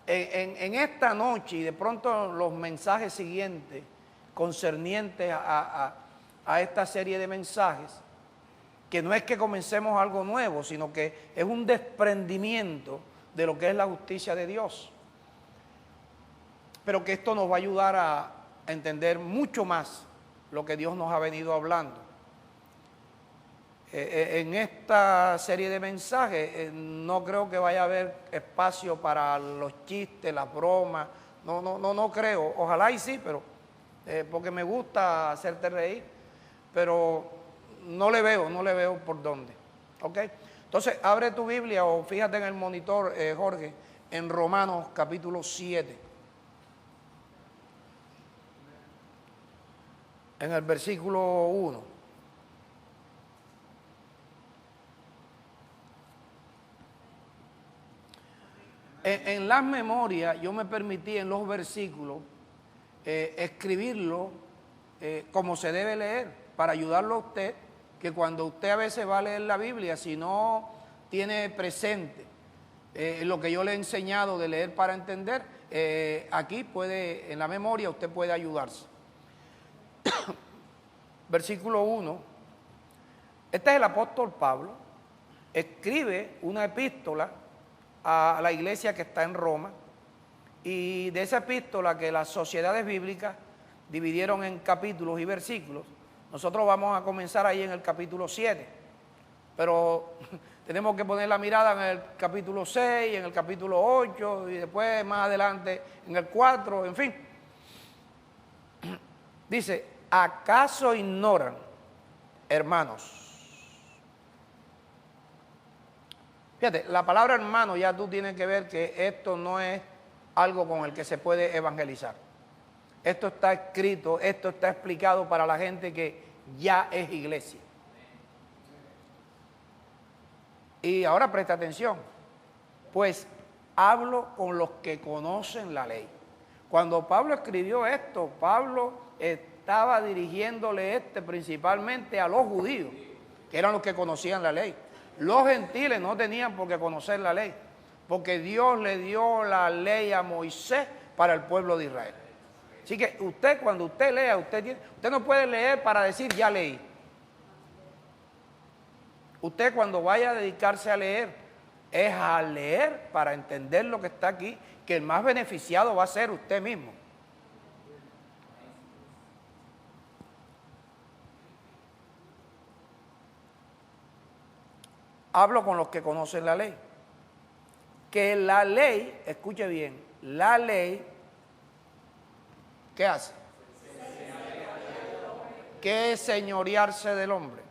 en esta noche y de pronto los mensajes siguientes concernientes a esta serie de mensajes, que no es que comencemos algo nuevo, sino que es un desprendimiento de lo que es la justicia de Dios. Pero que esto nos va a ayudar a entender mucho más lo que Dios nos ha venido hablando. En esta serie de mensajes no creo que vaya a haber espacio para los chistes, las bromas, no creo, ojalá y sí, pero porque me gusta hacerte reír, pero no le veo por dónde, ¿ok? Entonces abre tu Biblia o fíjate en el monitor, Jorge, en Romanos capítulo 7, en el versículo 1. En las memorias yo me permití en los versículos escribirlo como se debe leer, para ayudarlo a usted, que cuando usted a veces va a leer la Biblia, si no tiene presente lo que yo le he enseñado de leer para entender, aquí puede, en la memoria usted puede ayudarse. Versículo 1, este es el apóstol Pablo, escribe una epístola a la iglesia que está en Roma, y de esa epístola que las sociedades bíblicas dividieron en capítulos y versículos, nosotros vamos a comenzar ahí en el capítulo 7, pero tenemos que poner la mirada en el capítulo 6, en el capítulo 8 y después más adelante en el 4, en fin. Dice, ¿acaso ignoran, hermanos? Fíjate, la palabra hermano ya tú tienes que ver que esto no es algo con el que se puede evangelizar. Esto está escrito, esto está explicado para la gente que ya es iglesia. Y ahora presta atención, pues hablo con los que conocen la ley. Cuando Pablo escribió esto, Pablo estaba dirigiéndole principalmente a los judíos, que eran los que conocían la ley. Los gentiles no tenían por qué conocer la ley, porque Dios le dio la ley a Moisés para el pueblo de Israel. Así que usted, cuando usted lea, usted no puede leer para decir ya leí. Usted cuando vaya a dedicarse a leer, es a leer para entender lo que está aquí, que el más beneficiado va a ser usted mismo. Hablo con los que conocen la ley. Que la ley, escuche bien, la ley, ¿qué hace? ¿Qué es señorearse del hombre?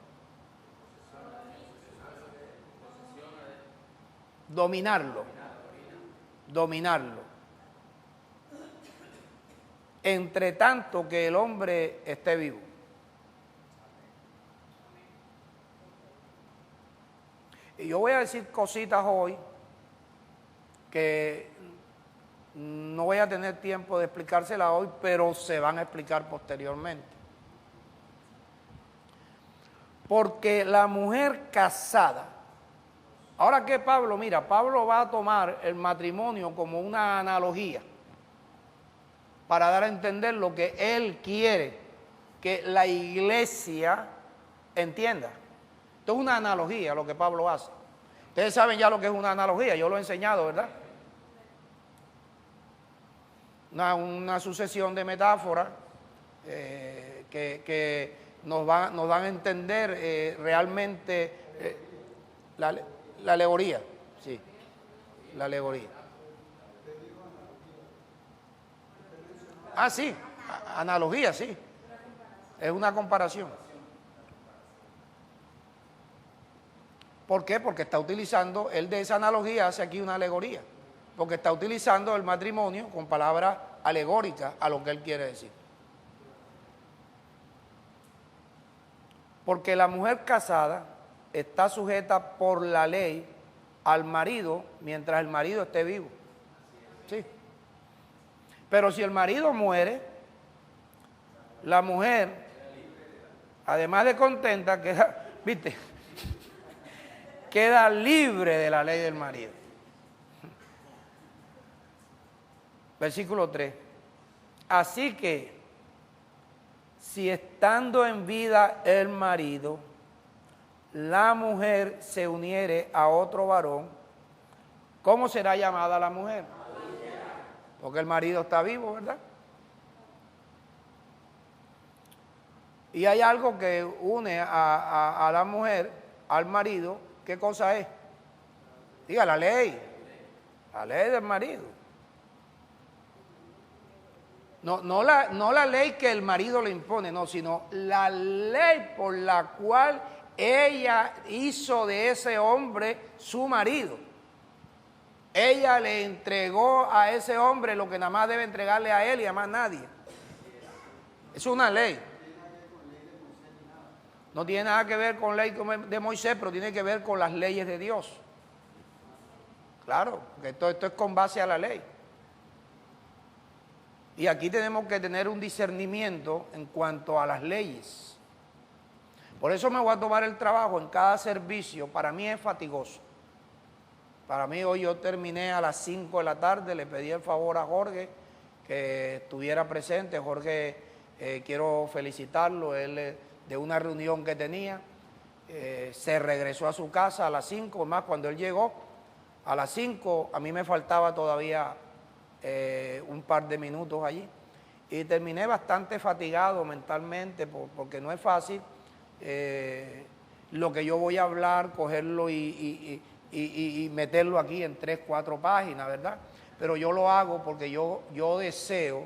Dominarlo. Dominarlo. Entre tanto que el hombre esté vivo. Y yo voy a decir cositas hoy que no voy a tener tiempo de explicárselas hoy, pero se van a explicar posteriormente. Porque la mujer casada, ahora que Pablo, mira, Pablo va a tomar el matrimonio como una analogía para dar a entender lo que él quiere que la iglesia entienda. Esto es una analogía lo que Pablo hace. Ustedes saben ya lo que es una analogía, yo lo he enseñado, ¿verdad? Una sucesión de metáforas que nos dan a entender realmente la alegoría, sí, la alegoría. Ah, sí, analogía, sí, es una comparación. ¿Por qué? Porque está utilizando, él de esa analogía hace aquí una alegoría, porque está utilizando el matrimonio con palabras alegóricas a lo que él quiere decir. Porque la mujer casada está sujeta por la ley al marido mientras el marido esté vivo. Sí. Pero si el marido muere, la mujer, además de contenta, queda, ¿viste? Queda libre de la ley del marido. Versículo 3. Así que, si estando en vida el marido, la mujer se uniere a otro varón, ¿cómo será llamada la mujer? Porque el marido está vivo, ¿verdad? Y hay algo que une a la mujer, al marido. ¿Qué cosa es? Diga, la ley. La ley del marido. No la ley que el marido le impone, no, sino la ley por la cual ella hizo de ese hombre su marido. Ella le entregó a ese hombre lo que nada más debe entregarle a él y a más nadie. Es una ley. No tiene nada que ver con la ley de Moisés, pero tiene que ver con las leyes de Dios. Claro, porque esto es con base a la ley. Y aquí tenemos que tener un discernimiento en cuanto a las leyes. Por eso me voy a tomar el trabajo en cada servicio. Para mí es fatigoso. Para mí hoy yo terminé a las 5 de la tarde, le pedí el favor a Jorge que estuviera presente. Jorge, quiero felicitarlo, él de una reunión que tenía, se regresó a su casa a las 5, más cuando él llegó a las 5, a mí me faltaba todavía un par de minutos allí. Y terminé bastante fatigado mentalmente porque no es fácil lo que yo voy a hablar, cogerlo y meterlo aquí en 3, 4 páginas, ¿verdad? Pero yo lo hago porque yo deseo,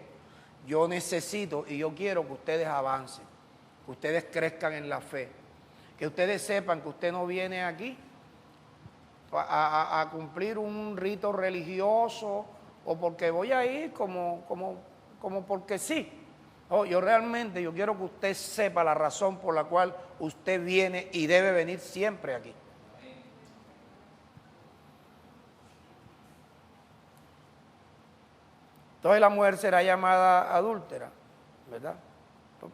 yo necesito y yo quiero que ustedes avancen, que ustedes crezcan en la fe, que ustedes sepan que usted no viene aquí a cumplir un rito religioso o porque voy a ir como porque sí. Oh, yo quiero que usted sepa la razón por la cual usted viene y debe venir siempre aquí. Entonces la mujer será llamada adúltera, ¿verdad?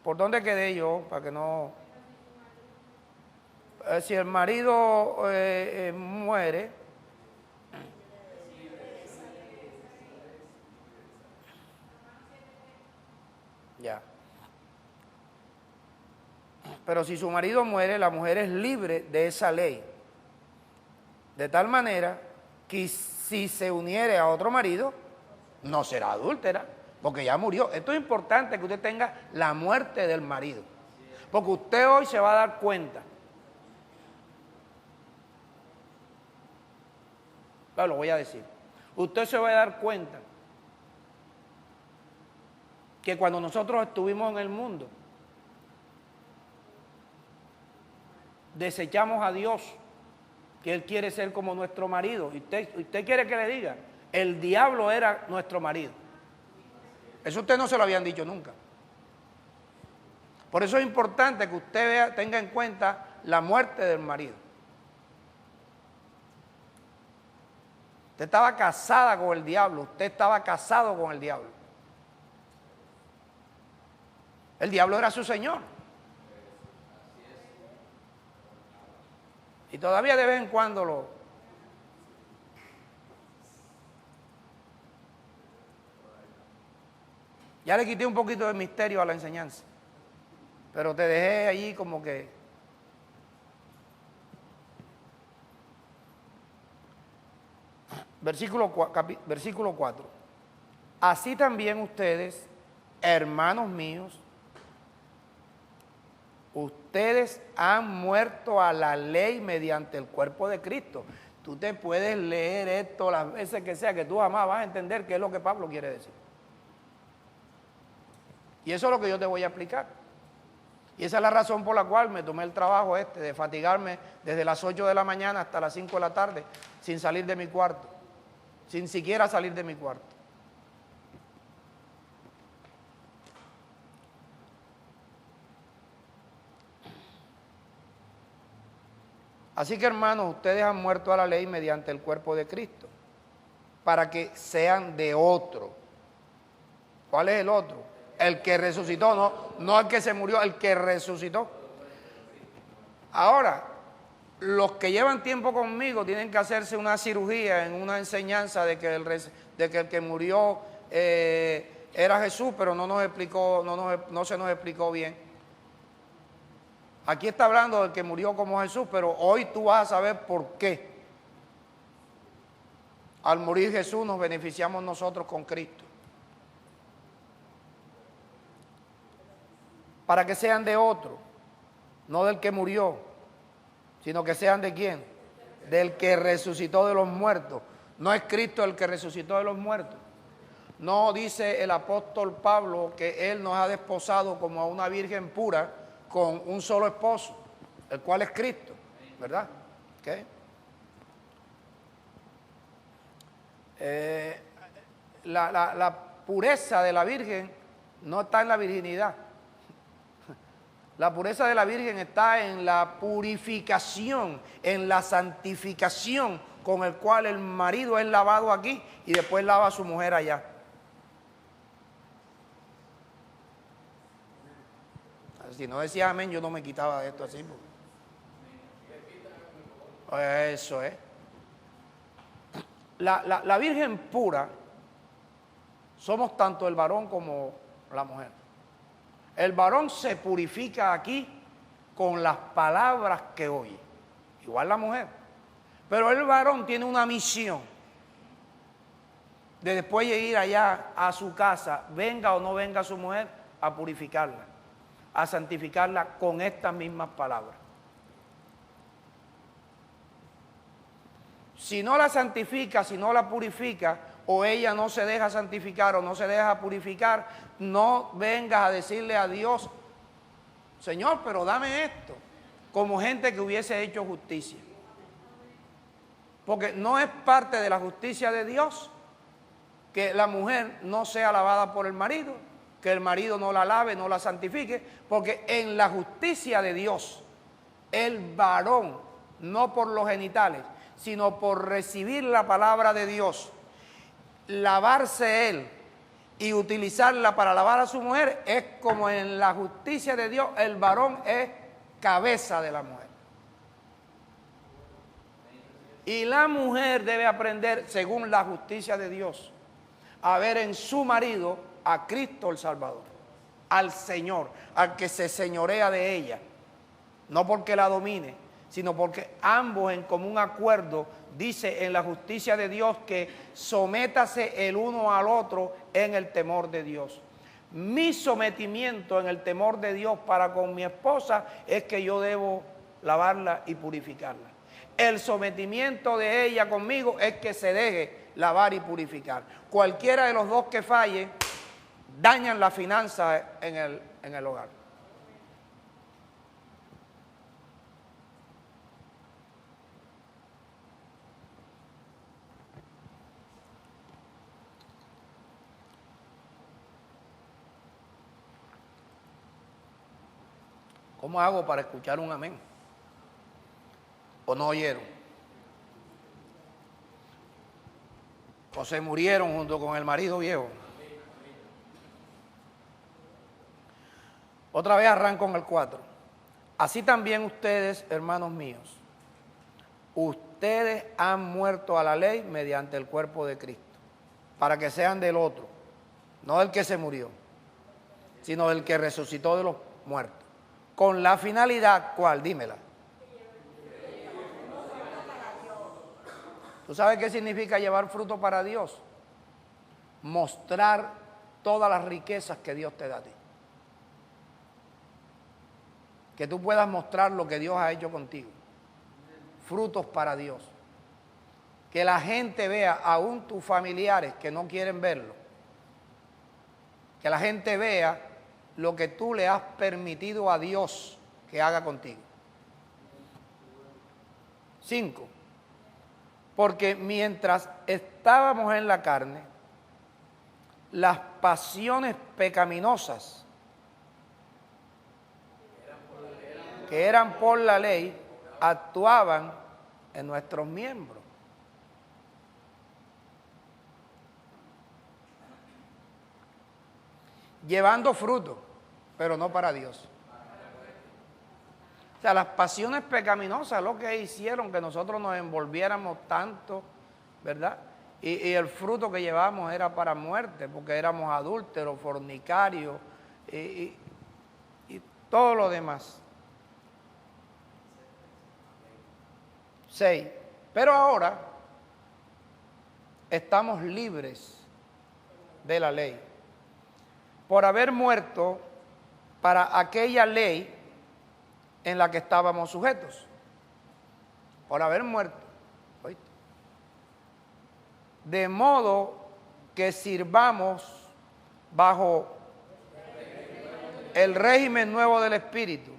¿Por dónde quedé yo? Para que no... si el marido muere, ya. Pero si su marido muere, la mujer es libre de esa ley. De tal manera que si se uniere a otro marido, no será adúltera, porque ya murió. Esto es importante que usted tenga la muerte del marido, porque usted hoy se va a dar cuenta. Lo voy a decir. Usted se va a dar cuenta que cuando nosotros estuvimos en el mundo, desechamos a Dios, que Él quiere ser como nuestro marido. Y usted quiere que le diga, el diablo era nuestro marido. Eso usted no se lo habían dicho nunca. Por eso es importante que usted tenga en cuenta la muerte del marido. Usted estaba casada con el diablo, usted estaba casado con el diablo. El diablo era su señor. Y todavía de vez en cuando lo... Ya le quité un poquito de misterio a la enseñanza, pero te dejé allí como que... Versículo 4. Así también ustedes, hermanos míos, ustedes han muerto a la ley mediante el cuerpo de Cristo. Tú te puedes leer esto las veces que sea, que tú jamás vas a entender qué es lo que Pablo quiere decir. Y eso es lo que yo te voy a explicar. Y esa es la razón por la cual me tomé el trabajo de fatigarme desde las 8 de la mañana hasta las 5 de la tarde, sin salir de mi cuarto, sin siquiera salir de mi cuarto. Así que, hermanos, ustedes han muerto a la ley mediante el cuerpo de Cristo, para que sean de otro. ¿Cuál es el otro? El que resucitó, no el que se murió, el que resucitó. Ahora, los que llevan tiempo conmigo tienen que hacerse una cirugía en una enseñanza de que el que murió era Jesús, pero no nos explicó, no se nos explicó bien. Aquí está hablando del que murió como Jesús, pero hoy tú vas a saber por qué. Al morir Jesús nos beneficiamos nosotros con Cristo. Para que sean de otro, no del que murió, sino que sean de quién, del que resucitó de los muertos. No es Cristo el que resucitó de los muertos. No dice el apóstol Pablo que Él nos ha desposado como a una virgen pura con un solo esposo, el cual es Cristo, ¿verdad? ¿Okay? La pureza de la virgen no está en la virginidad. La pureza de la virgen está en la purificación, en la santificación con el cual el marido es lavado aquí y después lava a su mujer allá. Si no decía amén, yo no me quitaba de esto así. Eso es. La virgen pura somos tanto el varón como la mujer. El varón se purifica aquí con las palabras que oye, igual la mujer. Pero el varón tiene una misión de después de ir allá a su casa, venga o no venga su mujer, a purificarla, a santificarla con estas mismas palabras. Si no la santifica, si no la purifica, o ella no se deja santificar o no se deja purificar, no vengas a decirle a Dios, Señor, pero dame esto, como gente que hubiese hecho justicia. Porque no es parte de la justicia de Dios que la mujer no sea lavada por el marido, que el marido no la lave, no la santifique, porque en la justicia de Dios, el varón, no por los genitales, sino por recibir la palabra de Dios, lavarse él y utilizarla para lavar a su mujer, es como en la justicia de Dios, el varón es cabeza de la mujer. Y la mujer debe aprender, según la justicia de Dios, a ver en su marido a Cristo el Salvador, al Señor, al que se señorea de ella, no porque la domine, sino porque ambos en común acuerdo dice en la justicia de Dios que sométase el uno al otro en el temor de Dios. Mi sometimiento en el temor de Dios para con mi esposa es que yo debo lavarla y purificarla. El sometimiento de ella conmigo es que se deje lavar y purificar. Cualquiera de los dos que falle, dañan la finanza en el hogar. ¿Cómo hago para escuchar un amén? ¿O no oyeron? ¿O se murieron junto con el marido viejo? Otra vez arranco en el 4. Así también ustedes, hermanos míos, ustedes han muerto a la ley mediante el cuerpo de Cristo, para que sean del otro, no del que se murió, sino del que resucitó de los muertos. Con la finalidad, ¿cuál? Dímela. ¿Tú sabes qué significa llevar fruto para Dios? Mostrar todas las riquezas que Dios te da a ti. Que tú puedas mostrar lo que Dios ha hecho contigo. Frutos para Dios. Que la gente vea, aún tus familiares que no quieren verlo. Que la gente vea lo que tú le has permitido a Dios que haga contigo. 5. Porque mientras estábamos en la carne, las pasiones pecaminosas que eran por la ley actuaban en nuestros miembros. Llevando fruto, pero no para Dios. O sea, las pasiones pecaminosas lo que hicieron que nosotros nos envolviéramos tanto, ¿verdad? y el fruto que llevamos era para muerte, porque éramos adúlteros, fornicarios y todo lo demás. 6. Pero ahora estamos libres de la ley, por haber muerto para aquella ley en la que estábamos sujetos. Por haber muerto. ¿Oíste? De modo que sirvamos bajo el régimen nuevo del Espíritu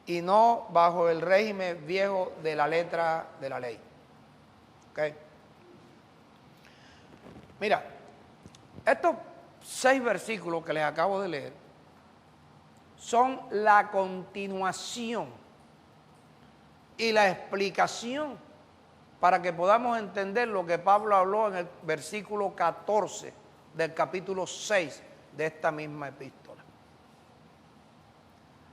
y no bajo el régimen viejo de la letra de la ley. ¿Ok? Mira, estos 6 versículos que les acabo de leer son la continuación y la explicación para que podamos entender lo que Pablo habló en el versículo 14 del capítulo 6 de esta misma epístola.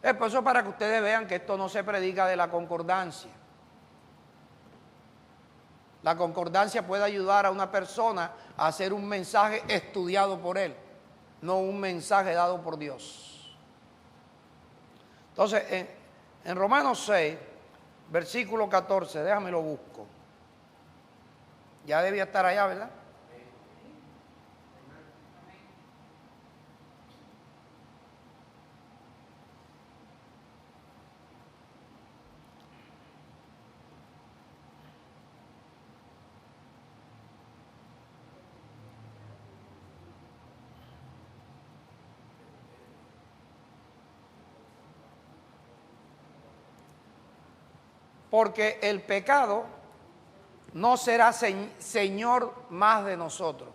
Es por eso, para que ustedes vean que esto no se predica de la concordancia. La concordancia puede ayudar a una persona a hacer un mensaje estudiado por él, no un mensaje dado por Dios. Entonces, en Romanos 6, versículo 14, déjame lo busco. Ya debía estar allá, ¿verdad? Porque el pecado no será señor más de nosotros.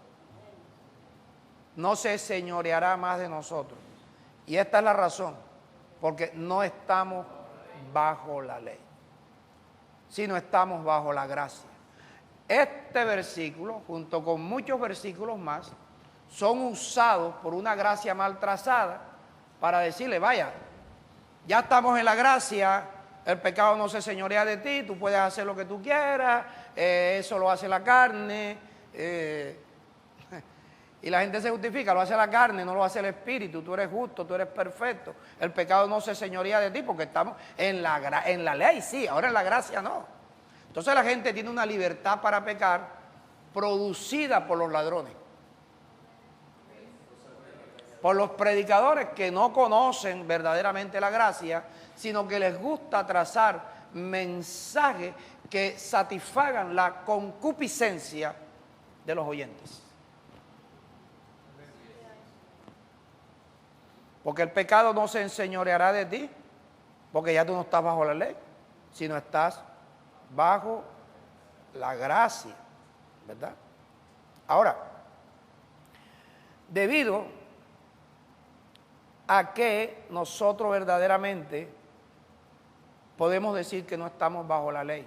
No se señoreará más de nosotros. Y esta es la razón. Porque no estamos bajo la ley, sino estamos bajo la gracia. Este versículo, junto con muchos versículos más, son usados por una gracia mal trazada para decirle, vaya, ya estamos en la gracia. El pecado no se señorea de ti, tú puedes hacer lo que tú quieras, eso lo hace la carne. Y la gente se justifica, lo hace la carne, no lo hace el espíritu, tú eres justo, tú eres perfecto. El pecado no se señorea de ti porque estamos en la ley, sí, ahora en la gracia no. Entonces la gente tiene una libertad para pecar producida por los ladrones, por los predicadores que no conocen verdaderamente la gracia, sino que les gusta trazar mensajes que satisfagan la concupiscencia de los oyentes. Porque el pecado no se enseñoreará de ti, porque ya tú no estás bajo la ley, sino estás bajo la gracia, ¿verdad? Ahora, debido a que nosotros verdaderamente podemos decir que no estamos bajo la ley.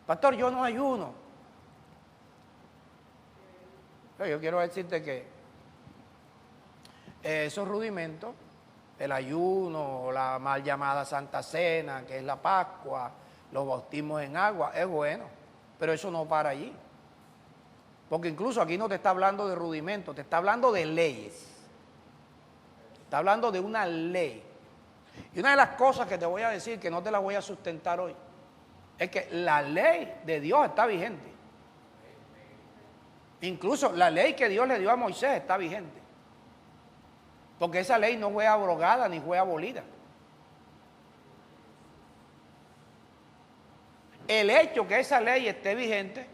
Pastor, yo no ayuno. Pero yo quiero decirte que esos rudimentos, el ayuno, la mal llamada Santa Cena, que es la Pascua, los bautismos en agua, es bueno, pero eso no para allí. Porque incluso aquí no te está hablando de rudimentos, te está hablando de leyes. Está hablando de una ley. Y una de las cosas que te voy a decir, que no te la voy a sustentar hoy, es que la ley de Dios está vigente. Incluso la ley que Dios le dio a Moisés está vigente. Porque esa ley no fue abrogada ni fue abolida. El hecho que esa ley esté vigente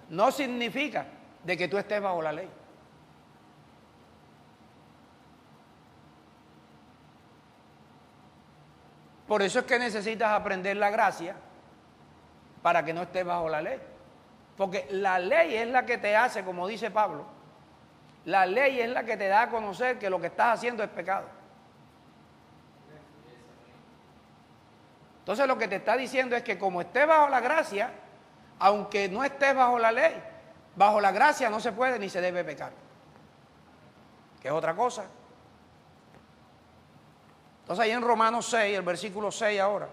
no significa de que tú estés bajo la ley. Por eso es que necesitas aprender la gracia para que no estés bajo la ley. Porque la ley es la que te hace, como dice Pablo, la ley es la que te da a conocer que lo que estás haciendo es pecado. Entonces lo que te está diciendo es que como estés bajo la gracia, aunque no estés bajo la ley, bajo la gracia no se puede ni se debe pecar. Que es otra cosa. Entonces ahí en Romanos 6, el versículo 6 ahora.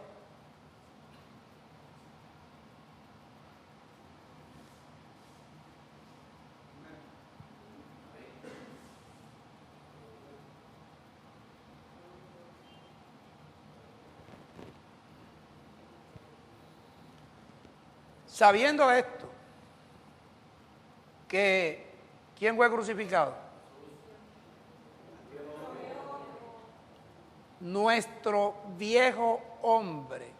Sabiendo esto, que ¿quién fue crucificado? Nuestro viejo hombre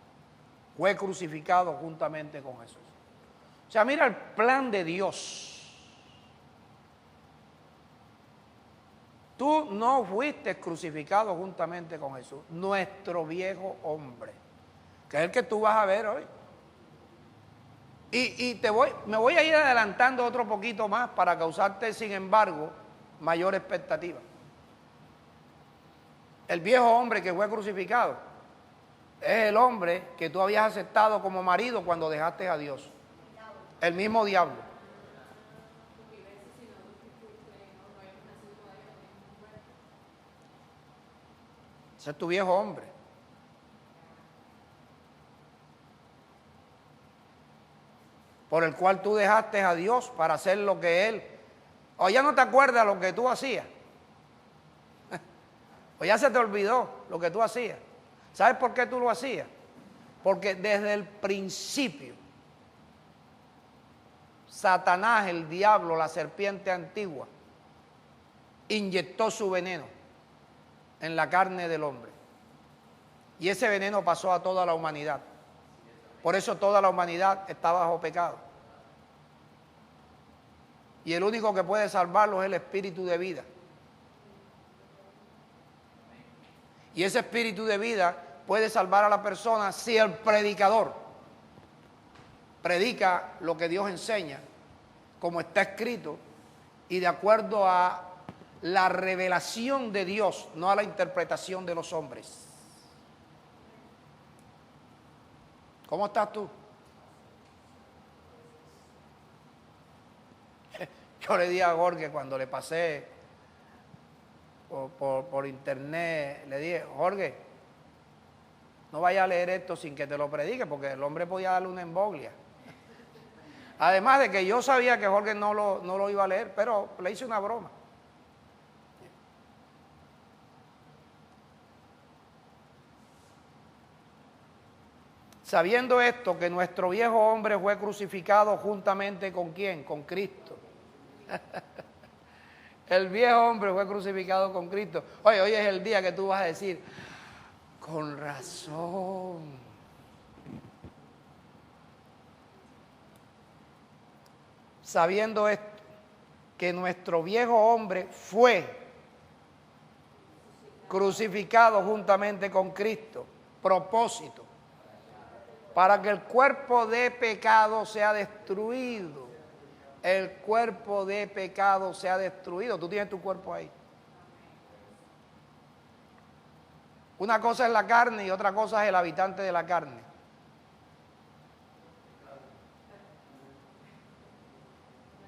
fue crucificado juntamente con Jesús. O sea, mira el plan de Dios. Tú no fuiste crucificado juntamente con Jesús. Nuestro viejo hombre, que es el que tú vas a ver hoy. Y me voy a ir adelantando otro poquito más para causarte, sin embargo, mayor expectativa. El viejo hombre que fue crucificado es el hombre que tú habías aceptado como marido cuando dejaste a Dios. El mismo diablo. Ese es tu viejo hombre. Por el cual tú dejaste a Dios para hacer lo que Él. O ya no te acuerdas lo que tú hacías. O ya se te olvidó lo que tú hacías. ¿Sabes por qué tú lo hacías? Porque desde el principio, Satanás, el diablo, la serpiente antigua, inyectó su veneno en la carne del hombre. Y ese veneno pasó a toda la humanidad. Por eso toda la humanidad está bajo pecado. Y el único que puede salvarlos es el espíritu de vida. Y ese espíritu de vida puede salvar a la persona si el predicador predica lo que Dios enseña, como está escrito, y de acuerdo a la revelación de Dios, no a la interpretación de los hombres. ¿Cómo estás tú? Yo le di a Jorge cuando le pasé por internet, le dije, Jorge, no vaya a leer esto sin que te lo predique, porque el hombre podía darle una emboglia. Además de que yo sabía que Jorge no lo iba a leer, pero le hice una broma. Sabiendo esto, que nuestro viejo hombre fue crucificado juntamente con ¿quién? Con Cristo. El viejo hombre fue crucificado con Cristo. Oye, hoy es el día que tú vas a decir, con razón. Sabiendo esto, que nuestro viejo hombre fue crucificado juntamente con Cristo. Propósito. Para que el cuerpo de pecado sea destruido. El cuerpo de pecado sea destruido. Tú tienes tu cuerpo ahí. Una cosa es la carne y otra cosa es el habitante de la carne.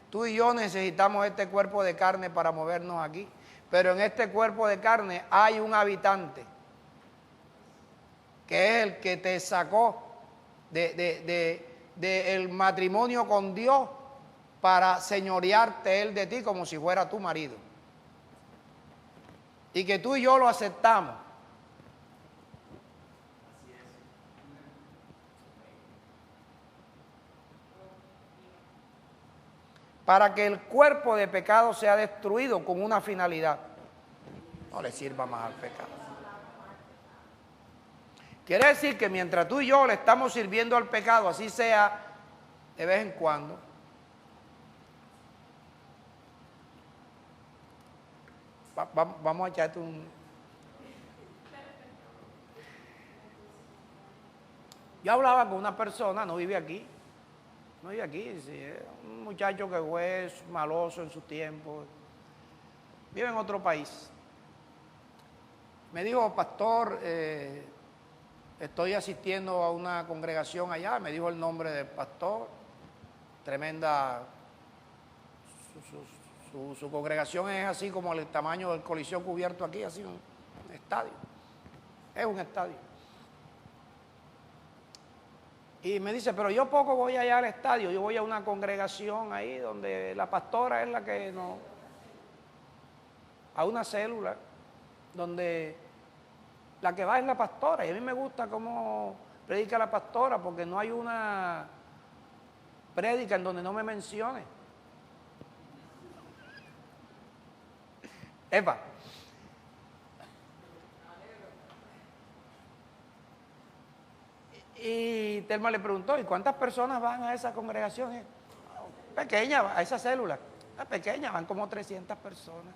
Tú y yo necesitamos este cuerpo de carne para movernos aquí. Pero en este cuerpo de carne hay un habitante que es el que te sacó del matrimonio con Dios para señorearte Él de ti como si fuera tu marido. Y que tú y yo lo aceptamos. Para que el cuerpo de pecado sea destruido con una finalidad. No le sirva más al pecado. Quiere decir que mientras tú y yo le estamos sirviendo al pecado, así sea de vez en cuando, vamos a echarte un... Yo hablaba con una persona, no vive aquí, sí, un muchacho que fue maloso en sus tiempos, vive en otro país. Me dijo, pastor, estoy asistiendo a una congregación allá, me dijo el nombre del pastor, tremenda, su congregación es así como el tamaño del Coliseo cubierto aquí, así un estadio, es un estadio. Y me dice, pero yo poco voy allá al estadio, yo voy a una congregación ahí donde la pastora es la que no, a una célula, donde la que va es la pastora, y a mí me gusta cómo predica la pastora, porque no hay una prédica en donde no me mencione. Epa. Y Telma le preguntó, ¿y cuántas personas van a esa congregación? Pequeña, a esa célula. Pequeña, van como 300 personas.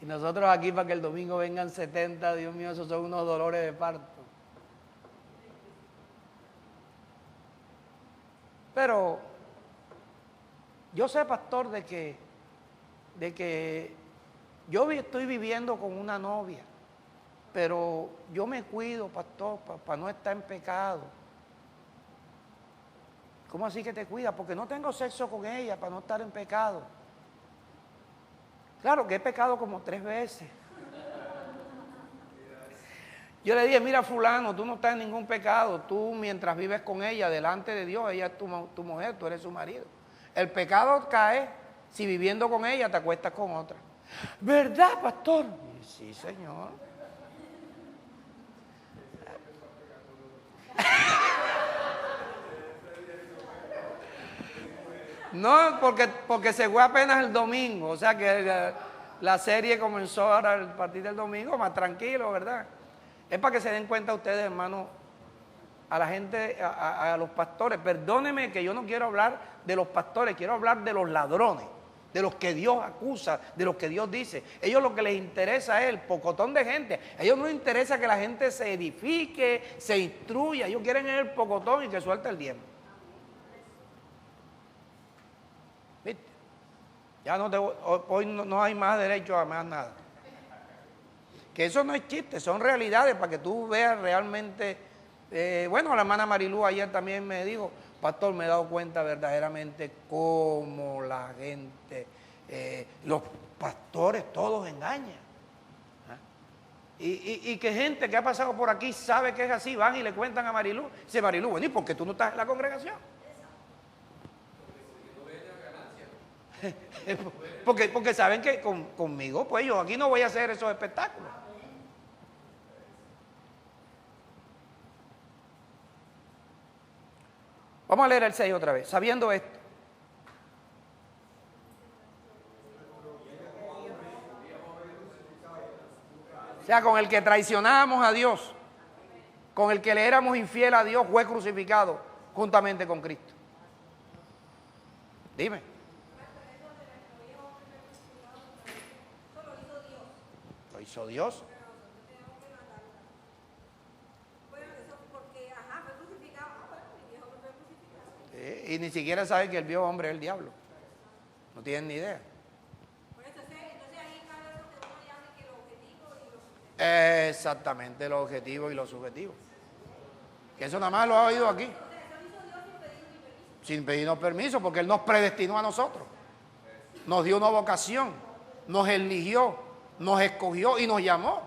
Y nosotros aquí para que el domingo vengan 70, Dios mío, esos son unos dolores de parto. Pero yo sé, pastor, de que yo estoy viviendo con una novia, pero yo me cuido, pastor, para no estar en pecado. ¿Cómo así que te cuidas? Porque no tengo sexo con ella para no estar en pecado. Claro que he pecado como 3 veces. Yo le dije, mira fulano, tú no estás en ningún pecado. Tú mientras vives con ella, delante de Dios, ella es tu mujer, tú eres su marido. El pecado cae si viviendo con ella te acuestas con otra. ¿Verdad, pastor? Sí, señor. No, porque se fue apenas el domingo, o sea que la serie comenzó ahora a partir del domingo, más tranquilo, ¿verdad? Es para que se den cuenta ustedes, hermanos, a la gente, a los pastores. Perdónenme que yo no quiero hablar de los pastores, quiero hablar de los ladrones, de los que Dios acusa, de los que Dios dice. Ellos lo que les interesa es el pocotón de gente. A ellos no les interesa que la gente se edifique, se instruya. Ellos quieren el pocotón y que suelte el diezmo. ¿Viste? Ya hoy no hay más derecho a más nada. Que eso no es chiste, son realidades para que tú veas realmente. Bueno, la hermana Marilú ayer también me dijo, pastor, me he dado cuenta verdaderamente cómo la gente, los pastores todos engañan. Y que gente que ha pasado por aquí sabe que es así, van y le cuentan a Marilú. Dice Marilú, bueno, ¿y por qué tú no estás en la congregación? Porque saben que conmigo, pues yo aquí no voy a hacer esos espectáculos. Vamos a leer el 6 otra vez. Sabiendo esto. O sea, con el que traicionábamos a Dios, con el que le éramos infiel a Dios, fue crucificado juntamente con Cristo. Dime. Lo hizo Dios. Y ni siquiera sabe que el viejo hombre es el diablo. No tienen ni idea. Exactamente, los objetivos y los subjetivos. Que eso nada más lo ha oído aquí. Sin pedirnos permiso, porque Él nos predestinó a nosotros. Nos dio una vocación, nos eligió, nos escogió y nos llamó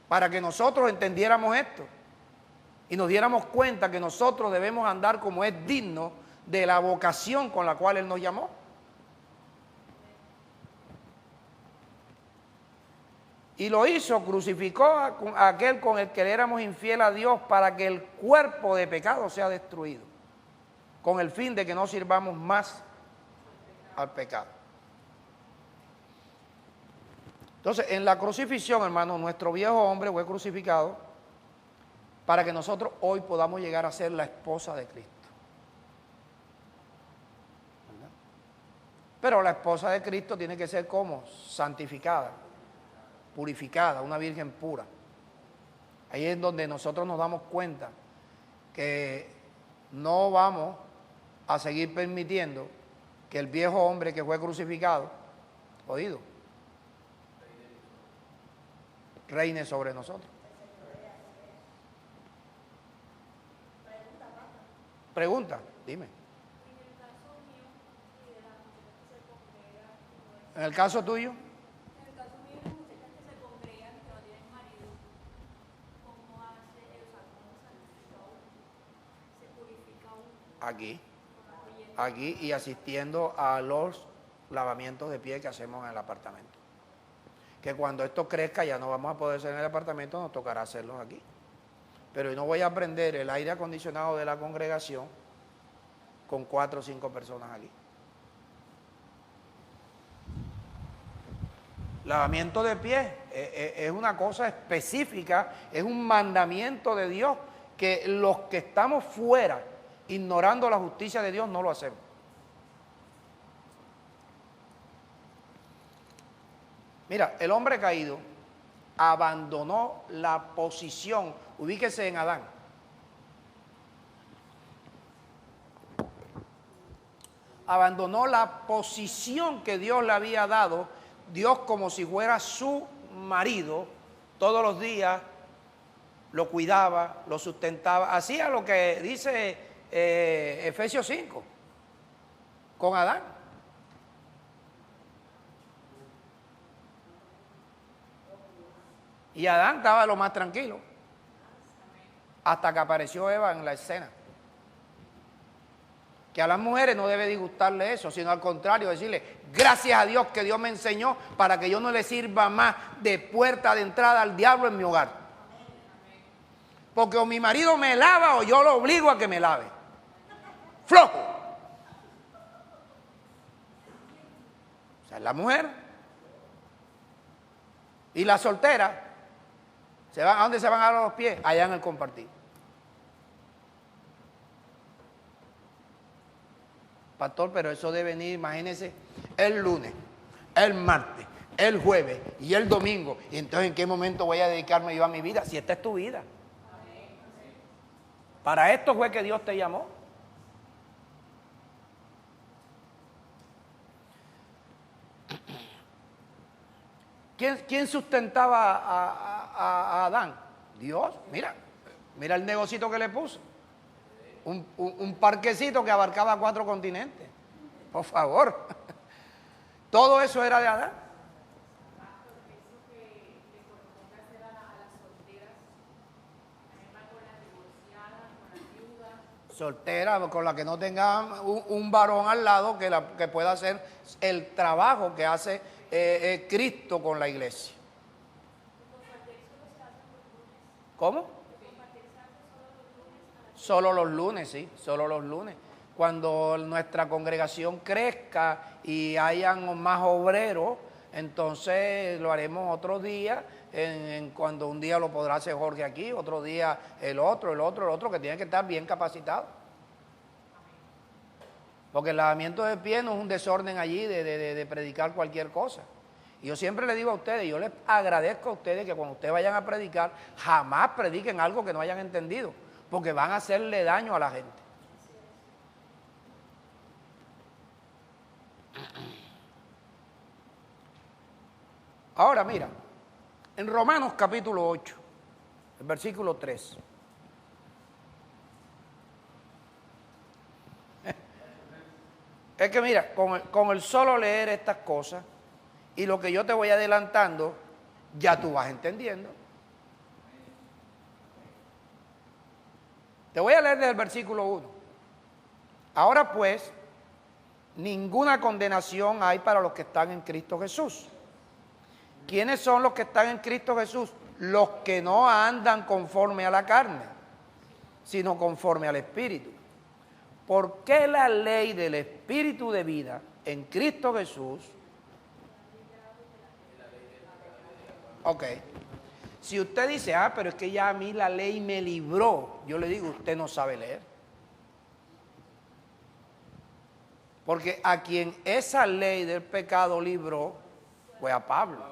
para que nosotros entendiéramos esto. Y nos diéramos cuenta que nosotros debemos andar como es digno de la vocación con la cual Él nos llamó. Y lo hizo, crucificó a aquel con el que éramos infiel a Dios para que el cuerpo de pecado sea destruido, con el fin de que no sirvamos más al pecado. Entonces, en la crucifixión, hermano, nuestro viejo hombre fue crucificado para que nosotros hoy podamos llegar a ser la esposa de Cristo. ¿Verdad? Pero la esposa de Cristo tiene que ser como santificada, purificada, una virgen pura. Ahí es donde nosotros nos damos cuenta que no vamos a seguir permitiendo que el viejo hombre que fue crucificado, oído, reine sobre nosotros. Pregunta, dime. En el caso tuyo. Aquí y asistiendo a los lavamientos de pie que hacemos en el apartamento. Que cuando esto crezca ya no vamos a poder hacer en el apartamento, nos tocará hacerlos aquí. pero no voy a prender el aire acondicionado de la congregación con 4 o 5 personas aquí. Lavamiento de pies es una cosa específica, es un mandamiento de Dios que los que estamos fuera, ignorando la justicia de Dios, no lo hacemos. Mira, el hombre caído abandonó la posición, ubíquese en Adán. Abandonó la posición que Dios le había dado, Dios como si fuera su marido, todos los días lo cuidaba, lo sustentaba, hacía lo que dice Efesios 5 con Adán. Y Adán estaba lo más tranquilo, hasta que apareció Eva en la escena. Que a las mujeres no debe disgustarle eso, sino al contrario, decirle, gracias a Dios que Dios me enseñó para que yo no le sirva más de puerta de entrada al diablo en mi hogar. Porque o mi marido me lava o yo lo obligo a que me lave. Flojo. O sea, la mujer. Y la soltera, ¿a dónde se van a dar los pies? Allá en el compartir. Pastor, pero eso debe venir, imagínense, el lunes, el martes, el jueves y el domingo. Y entonces, ¿en qué momento voy a dedicarme yo a mi vida? Si esta es tu vida. Para esto fue que Dios te llamó. ¿Quién sustentaba a Adán? Dios. Mira el negocito que le puso. Un parquecito que abarcaba 4 continentes. Por favor. Todo eso era de Adán. Soltera, con la que no tenga un varón al lado que pueda hacer el trabajo que hace Cristo con la iglesia. ¿Cómo? Solo los lunes, sí, solo los lunes. Cuando nuestra congregación crezca y hayan más obreros, entonces lo haremos otro día, cuando un día lo podrá hacer Jorge aquí, otro día el otro, que tiene que estar bien capacitado. Porque el lavamiento de pies no es un desorden allí de predicar cualquier cosa. Y yo siempre le digo a ustedes, yo les agradezco a ustedes que cuando ustedes vayan a predicar, jamás prediquen algo que no hayan entendido, porque van a hacerle daño a la gente. Ahora mira, en Romanos capítulo 8, el versículo 3. Es que mira, con el solo leer estas cosas y lo que yo te voy adelantando, ya tú vas entendiendo. Te voy a leer desde el versículo 1. Ahora pues, ninguna condenación hay para los que están en Cristo Jesús. ¿Quiénes son los que están en Cristo Jesús? Los que no andan conforme a la carne, sino conforme al Espíritu. ¿Por qué la ley del Espíritu de vida en Cristo Jesús? Ok. Si usted dice, pero es que ya a mí la ley me libró, yo le digo, usted no sabe leer. Porque a quien esa ley del pecado libró fue a Pablo,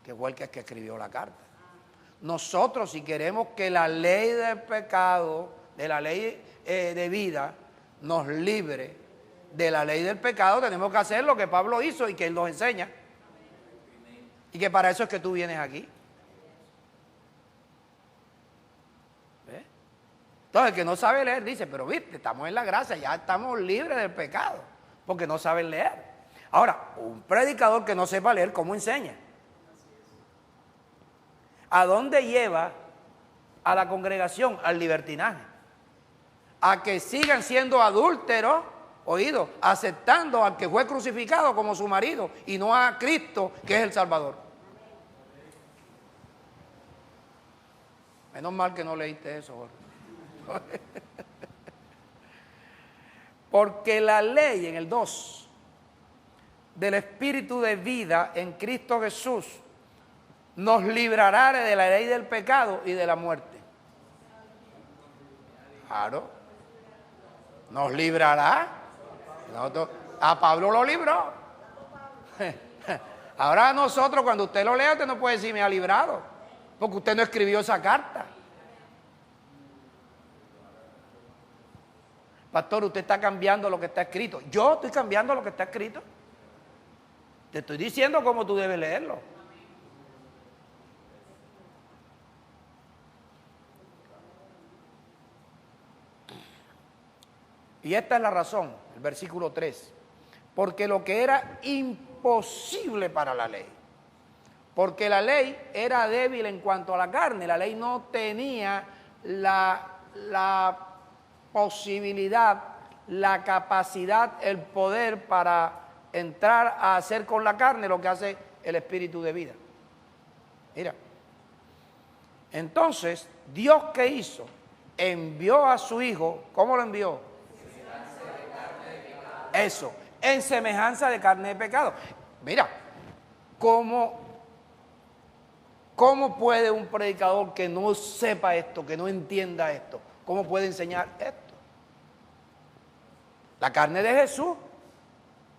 que fue el que escribió la carta. Nosotros, si queremos que la ley del pecado, de la ley de vida, nos libre de la ley del pecado, tenemos que hacer lo que Pablo hizo y que él nos enseña. Y que para eso es que tú vienes aquí. ¿Ves? Entonces, el que no sabe leer dice, pero viste, estamos en la gracia, ya estamos libres del pecado, porque no saben leer. Ahora, un predicador que no sepa leer, ¿cómo enseña? ¿A dónde lleva a la congregación? Al libertinaje. A que sigan siendo adúlteros, oído, aceptando al que fue crucificado como su marido y no a Cristo, que es el Salvador. Menos mal que no leíste eso, Jorge. Porque la ley, en el 2, del Espíritu de vida en Cristo Jesús, nos librará de la ley del pecado y de la muerte. Claro. Nos librará. A Pablo lo libró. Ahora nosotros, cuando usted lo lea, usted no puede decir me ha librado, porque usted no escribió esa carta. Pastor, usted está cambiando lo que está escrito. Yo estoy cambiando lo que está escrito. Te estoy diciendo cómo tú debes leerlo. Y esta es la razón, el versículo 3. Porque lo que era imposible para la ley, porque la ley era débil en cuanto a la carne, la ley no tenía la posibilidad, la capacidad, el poder para entrar a hacer con la carne lo que hace el Espíritu de vida. Mira, entonces, ¿Dios qué hizo? Envió a su Hijo. ¿Cómo lo envió? Eso, en semejanza de carne de pecado. Mira, ¿cómo puede un predicador que no sepa esto, que no entienda esto, cómo puede enseñar esto? La carne de Jesús,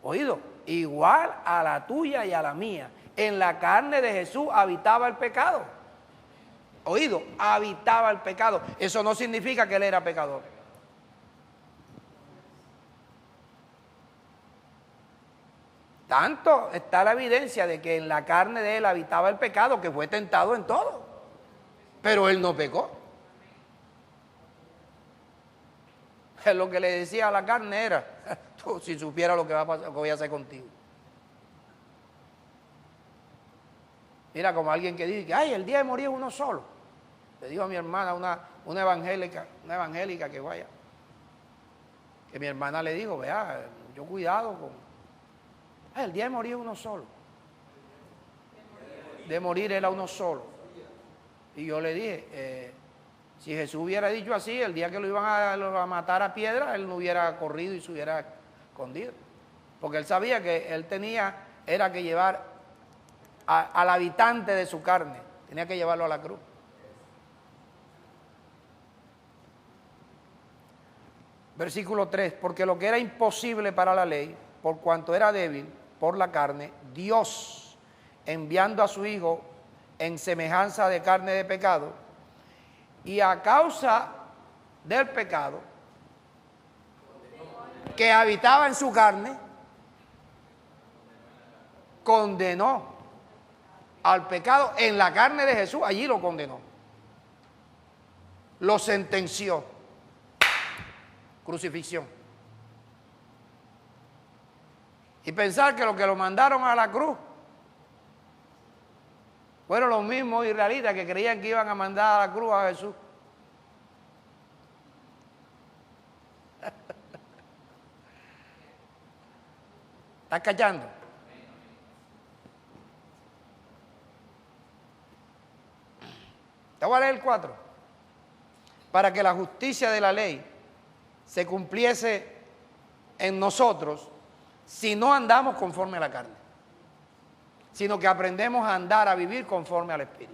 oído, igual a la tuya y a la mía. En la carne de Jesús habitaba el pecado. Oído, habitaba el pecado. Eso no significa que él era pecador. Tanto está la evidencia de que en la carne de él habitaba el pecado, que fue tentado en todo. Pero él no pecó. Lo que le decía a la carne era, tú si supieras lo que va a pasar, lo que voy a hacer contigo. Mira, como alguien que dice, ay, el día de morir es uno solo. Le digo a mi hermana, una evangélica que vaya, que mi hermana le dijo, vea, yo cuidado con, ay, el día de morir es uno solo. De morir era uno solo. Y yo le dije, si Jesús hubiera dicho así, el día que lo iban a matar a piedra, él no hubiera corrido y se hubiera escondido. Porque él sabía que él era que llevar al habitante de su carne, tenía que llevarlo a la cruz. Versículo 3, porque lo que era imposible para la ley, por cuanto era débil por la carne, Dios, enviando a su Hijo en semejanza de carne de pecado, y a causa del pecado que habitaba en su carne, condenó al pecado en la carne de Jesús, allí lo condenó, lo sentenció, crucifixión. Y pensar que los que lo mandaron a la cruz fueron los mismos israelitas que creían que iban a mandar a la cruz a Jesús. ¿Estás cachando? Te voy a leer el 4. Para que la justicia de la ley se cumpliese en nosotros si no andamos conforme a la carne, sino que aprendemos a andar, a vivir conforme al Espíritu.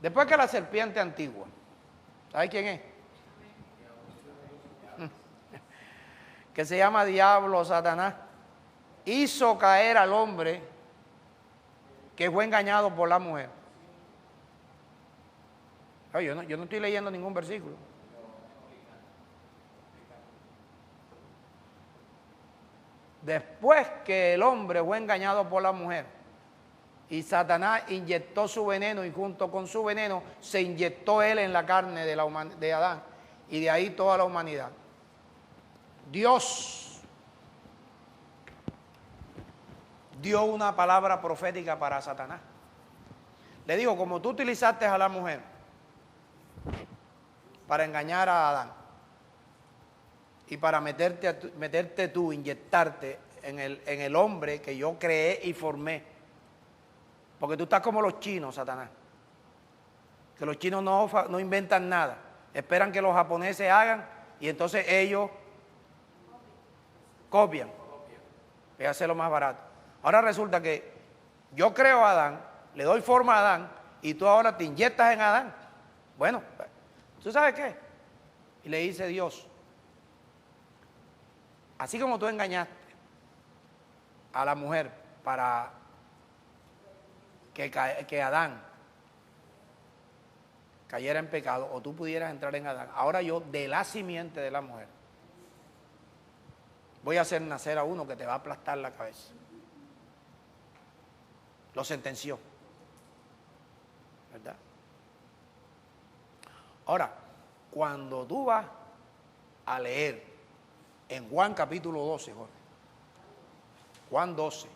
Después que la serpiente antigua, ¿sabe quién es? Que se llama Diablo, Satanás, hizo caer al hombre que fue engañado por la mujer. Ay, yo no estoy leyendo ningún versículo. Después que el hombre fue engañado por la mujer y Satanás inyectó su veneno y junto con su veneno se inyectó él en la carne de Adán y de ahí toda la humanidad. Dios dio una palabra profética para Satanás. Le dijo, como tú utilizaste a la mujer para engañar a Adán y para meterte tú, inyectarte en el hombre que yo creé y formé. Porque tú estás como los chinos, Satanás. Que los chinos no inventan nada. Esperan que los japoneses hagan y entonces ellos copian. Es hacerlo más barato. Ahora resulta que yo creo a Adán, le doy forma a Adán y tú ahora te inyectas en Adán. Bueno, ¿tú sabes qué? Y le dice Dios, así como tú engañaste a la mujer para que Adán cayera en pecado o tú pudieras entrar en Adán, ahora yo de la simiente de la mujer voy a hacer nacer a uno que te va a aplastar la cabeza. Lo sentenció, ¿verdad? Ahora, cuando tú vas a leer en Juan capítulo 12, Jorge, Juan 12,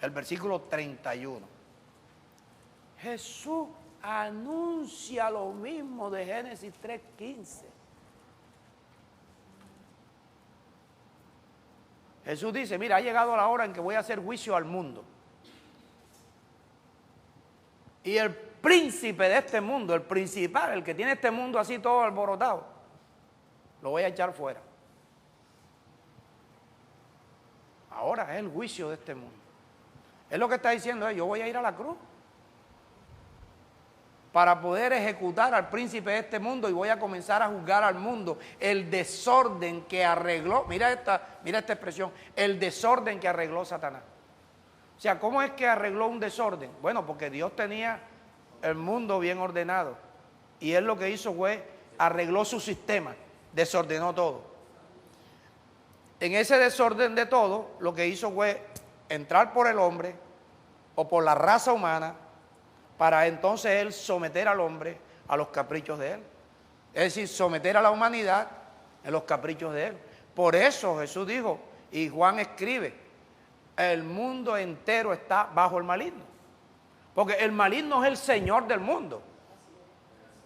el versículo 31, Jesús anuncia lo mismo de Génesis 3:15. Jesús dice, mira, ha llegado la hora en que voy a hacer juicio al mundo. Y el príncipe de este mundo, el principal, el que tiene este mundo así todo alborotado, lo voy a echar fuera. Ahora es el juicio de este mundo. Es lo que está diciendo, yo voy a ir a la cruz para poder ejecutar al príncipe de este mundo y voy a comenzar a juzgar al mundo. El desorden que arregló, mira esta expresión, el desorden que arregló Satanás. O sea, ¿cómo es que arregló un desorden? Bueno, porque Dios tenía el mundo bien ordenado y él lo que hizo fue arregló su sistema, desordenó todo. En ese desorden de todo, lo que hizo fue entrar por el hombre o por la raza humana para entonces él someter al hombre a los caprichos de él. Es decir, someter a la humanidad a los caprichos de él. Por eso Jesús dijo, y Juan escribe, el mundo entero está bajo el maligno. Porque el maligno es el señor del mundo.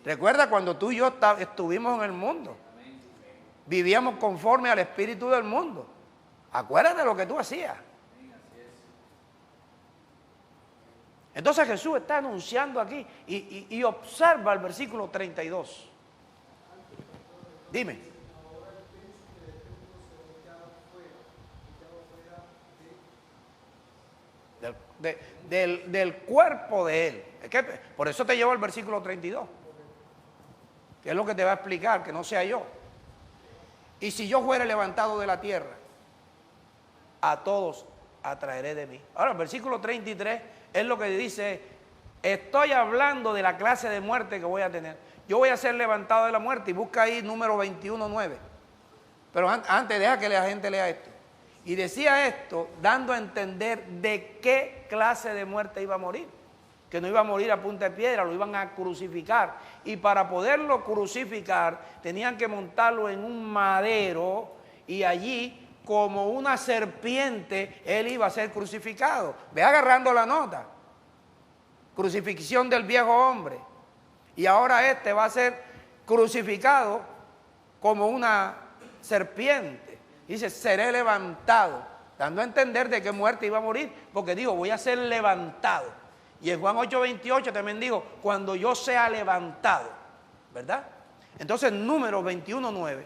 Recuerda cuando tú y yo estuvimos en el mundo. Vivíamos conforme al espíritu del mundo. Acuérdate de lo que tú hacías. Entonces Jesús está anunciando aquí y observa el versículo 32. Dime. Del cuerpo de él. Por eso te llevo al versículo 32. Que es lo que te va a explicar, que no sea yo. Y si yo fuera levantado de la tierra, a todos atraeré de mí. Ahora el versículo 33 es lo que dice, estoy hablando de la clase de muerte que voy a tener. Yo voy a ser levantado de la muerte y busca ahí número 21:9. Pero antes deja que la gente lea esto. Y decía esto dando a entender de qué clase de muerte iba a morir. Que no iba a morir a punta de piedra, lo iban a crucificar. Y para poderlo crucificar tenían que montarlo en un madero y allí como una serpiente, él iba a ser crucificado. Ve agarrando la nota. Crucifixión del viejo hombre. Y ahora este va a ser crucificado como una serpiente. Dice, seré levantado. Dando a entender de qué muerte iba a morir. Porque dijo, voy a ser levantado. Y en Juan 8:28 también dijo, cuando yo sea levantado. ¿Verdad? Entonces, número 21:9.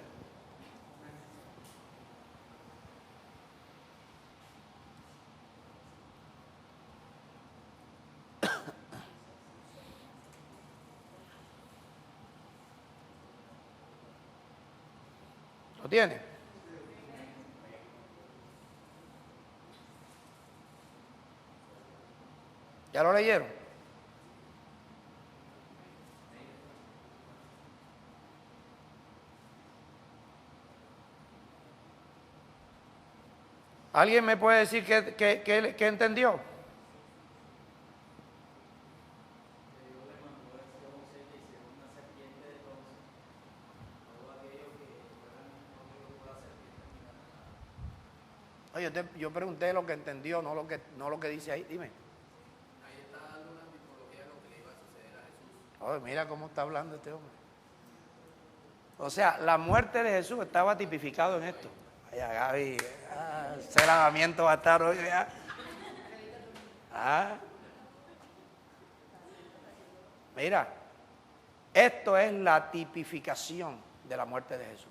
¿Lo tiene? ¿Ya lo leyeron? ¿Alguien me puede decir qué entendió? Oye, yo pregunté lo que entendió, no lo que dice ahí. Dime. Ahí está dando una tipología de lo que le iba a suceder a Jesús. Oye, mira cómo está hablando este hombre. O sea, la muerte de Jesús estaba tipificado en esto. Ya, Gaby, ese lavamiento va a estar hoy. Ya. Mira, esto es la tipificación de la muerte de Jesús.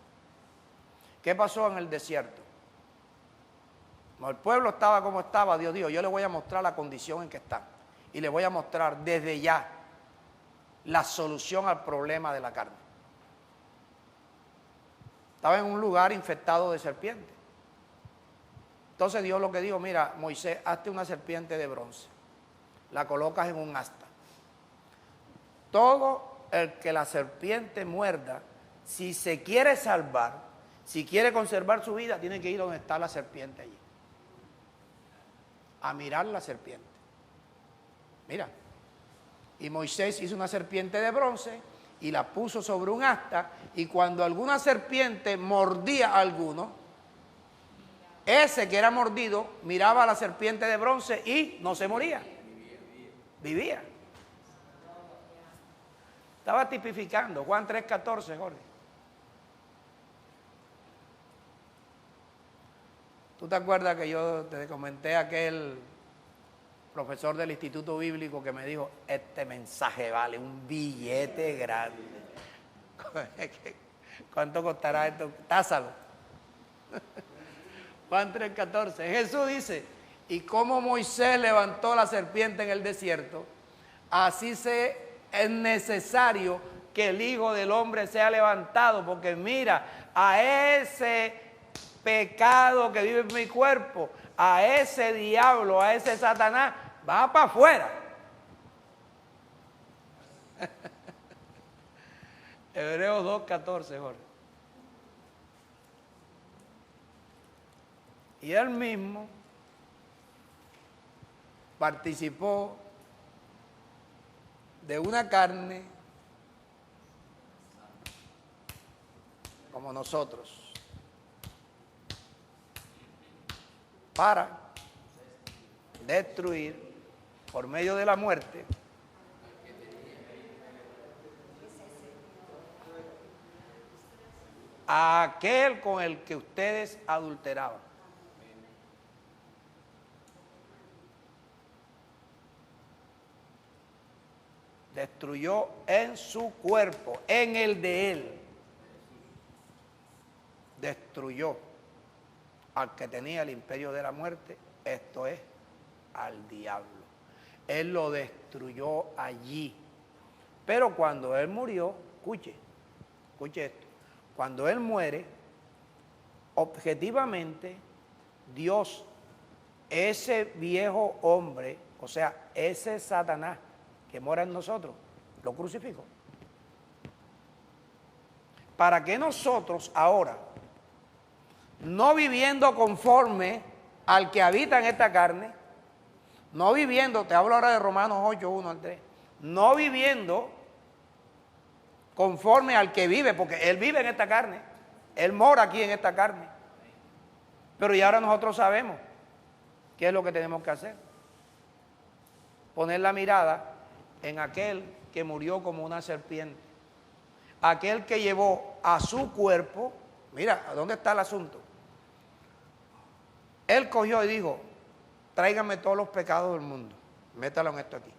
¿Qué pasó en el desierto? Como el pueblo estaba como estaba, Dios dijo, yo le voy a mostrar la condición en que están. Y le voy a mostrar desde ya la solución al problema de la carne. Estaba en un lugar infectado de serpientes. Entonces Dios lo que dijo, mira, Moisés, hazte una serpiente de bronce. La colocas en un asta. Todo el que la serpiente muerda, si se quiere salvar, si quiere conservar su vida, tiene que ir donde está la serpiente allí. A mirar la serpiente. Mira. Y Moisés hizo una serpiente de bronce y la puso sobre un asta, y cuando alguna serpiente mordía a alguno, ese que era mordido miraba a la serpiente de bronce y no se moría. Vivía. Estaba tipificando. Juan 3:14, Jorge. ¿Tú te acuerdas que yo te comenté a aquel profesor del Instituto Bíblico que me dijo, este mensaje vale un billete grande? ¿Cuánto costará esto? Tásalo. Juan 3:14. Jesús dice, y como Moisés levantó la serpiente en el desierto, así es necesario que el Hijo del Hombre sea levantado, porque mira, a ese pecado que vive en mi cuerpo, a ese diablo, a ese Satanás, va para afuera. Hebreos 2:14, Jorge. Y él mismo participó de una carne como nosotros, para destruir por medio de la muerte a aquel con el que ustedes adulteraban. Destruyó en su cuerpo, en el de él. Destruyó al que tenía el imperio de la muerte, esto es, al diablo. Él lo destruyó allí. Pero cuando él murió, escuche esto, cuando él muere, objetivamente, Dios, ese viejo hombre, o sea, ese Satanás que mora en nosotros, lo crucificó. Para que nosotros ahora, no viviendo conforme al que habita en esta carne, no viviendo, te hablo ahora de Romanos 8, 1 al 3, no viviendo conforme al que vive, porque él vive en esta carne, él mora aquí en esta carne, pero ya ahora nosotros sabemos qué es lo que tenemos que hacer. Poner la mirada en aquel que murió como una serpiente, aquel que llevó a su cuerpo, mira, ¿a dónde está el asunto? Él cogió y dijo, tráiganme todos los pecados del mundo, métalo en esto aquí.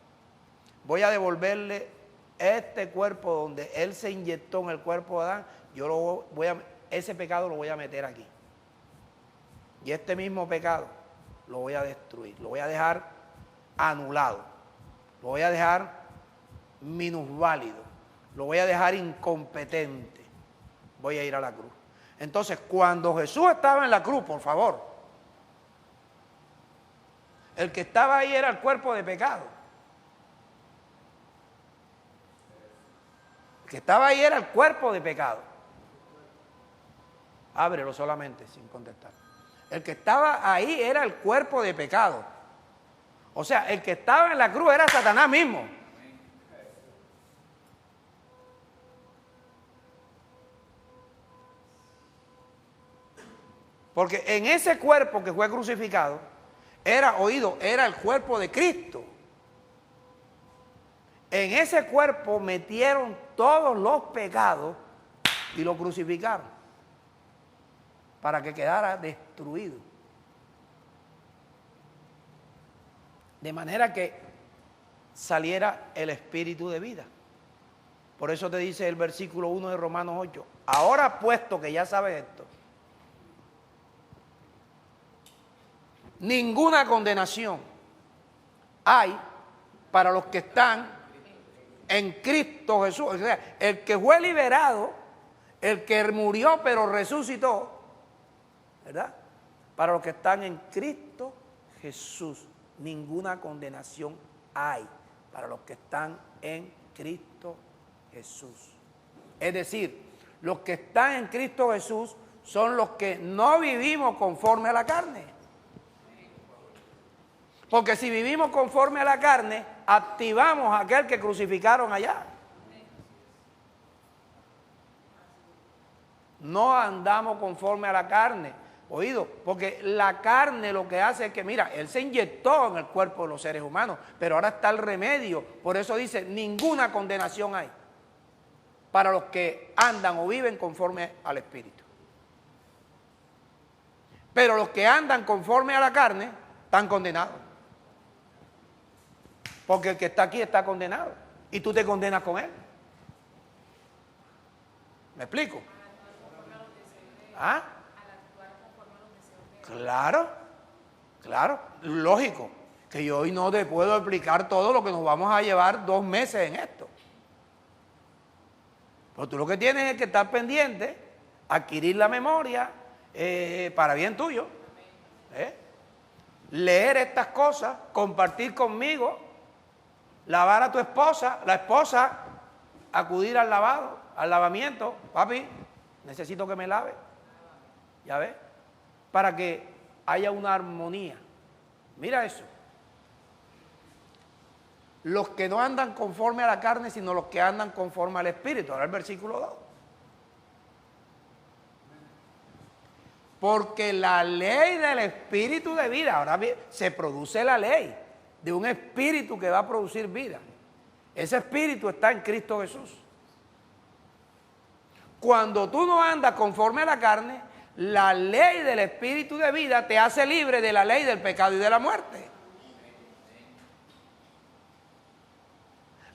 Voy a devolverle este cuerpo donde él se inyectó en el cuerpo de Adán, ese pecado lo voy a meter aquí. Y este mismo pecado lo voy a destruir, lo voy a dejar anulado. Lo voy a dejar minusválido, lo voy a dejar incompetente. Voy a ir a la cruz. Entonces, cuando Jesús estaba en la cruz, por favor, el que estaba ahí era el cuerpo de pecado. El que estaba ahí era el cuerpo de pecado. Ábrelo solamente, sin contestar. El que estaba ahí era el cuerpo de pecado. O sea, el que estaba en la cruz era Satanás mismo. Porque en ese cuerpo que fue crucificado, era el cuerpo de Cristo. En ese cuerpo metieron todos los pecados y lo crucificaron. para que quedara destruido. De manera que saliera el espíritu de vida. Por eso te dice el versículo 1 de Romanos 8. Ahora, puesto que ya sabes esto, ninguna condenación hay para los que están en Cristo Jesús. O sea, el que fue liberado, el que murió pero resucitó, ¿verdad? Para los que están en Cristo Jesús, ninguna condenación hay para los que están en Cristo Jesús. Es decir, los que están en Cristo Jesús son los que no vivimos conforme a la carne. Porque si vivimos conforme a la carne, activamos a aquel que crucificaron allá. No andamos conforme a la carne. Oído, porque la carne lo que hace es que, mira, Él se inyectó en el cuerpo de los seres humanos, pero ahora está el remedio. Por eso dice, ninguna condenación hay para los que andan o viven conforme al Espíritu. Pero los que andan conforme a la carne están condenados. Porque el que está aquí está condenado. Y tú te condenas con él. ¿Me explico? ¿Ah? Claro, claro, lógico. Que yo hoy no te puedo explicar todo lo que nos vamos a llevar 2 meses en esto. Pero tú lo que tienes es que estar pendiente, adquirir la memoria para bien tuyo. Leer estas cosas, compartir conmigo, lavar a tu esposa, la esposa, acudir al lavado, al lavamiento. Papi, necesito que me lave. ¿Ya ves? Para que haya una armonía. Mira eso. Los que no andan conforme a la carne, sino los que andan conforme al Espíritu. Ahora el versículo 2. Porque la ley del Espíritu de vida, ahora se produce la ley de un Espíritu que va a producir vida. Ese Espíritu está en Cristo Jesús. Cuando tú no andas conforme a la carne, la ley del Espíritu de vida te hace libre de la ley del pecado y de la muerte.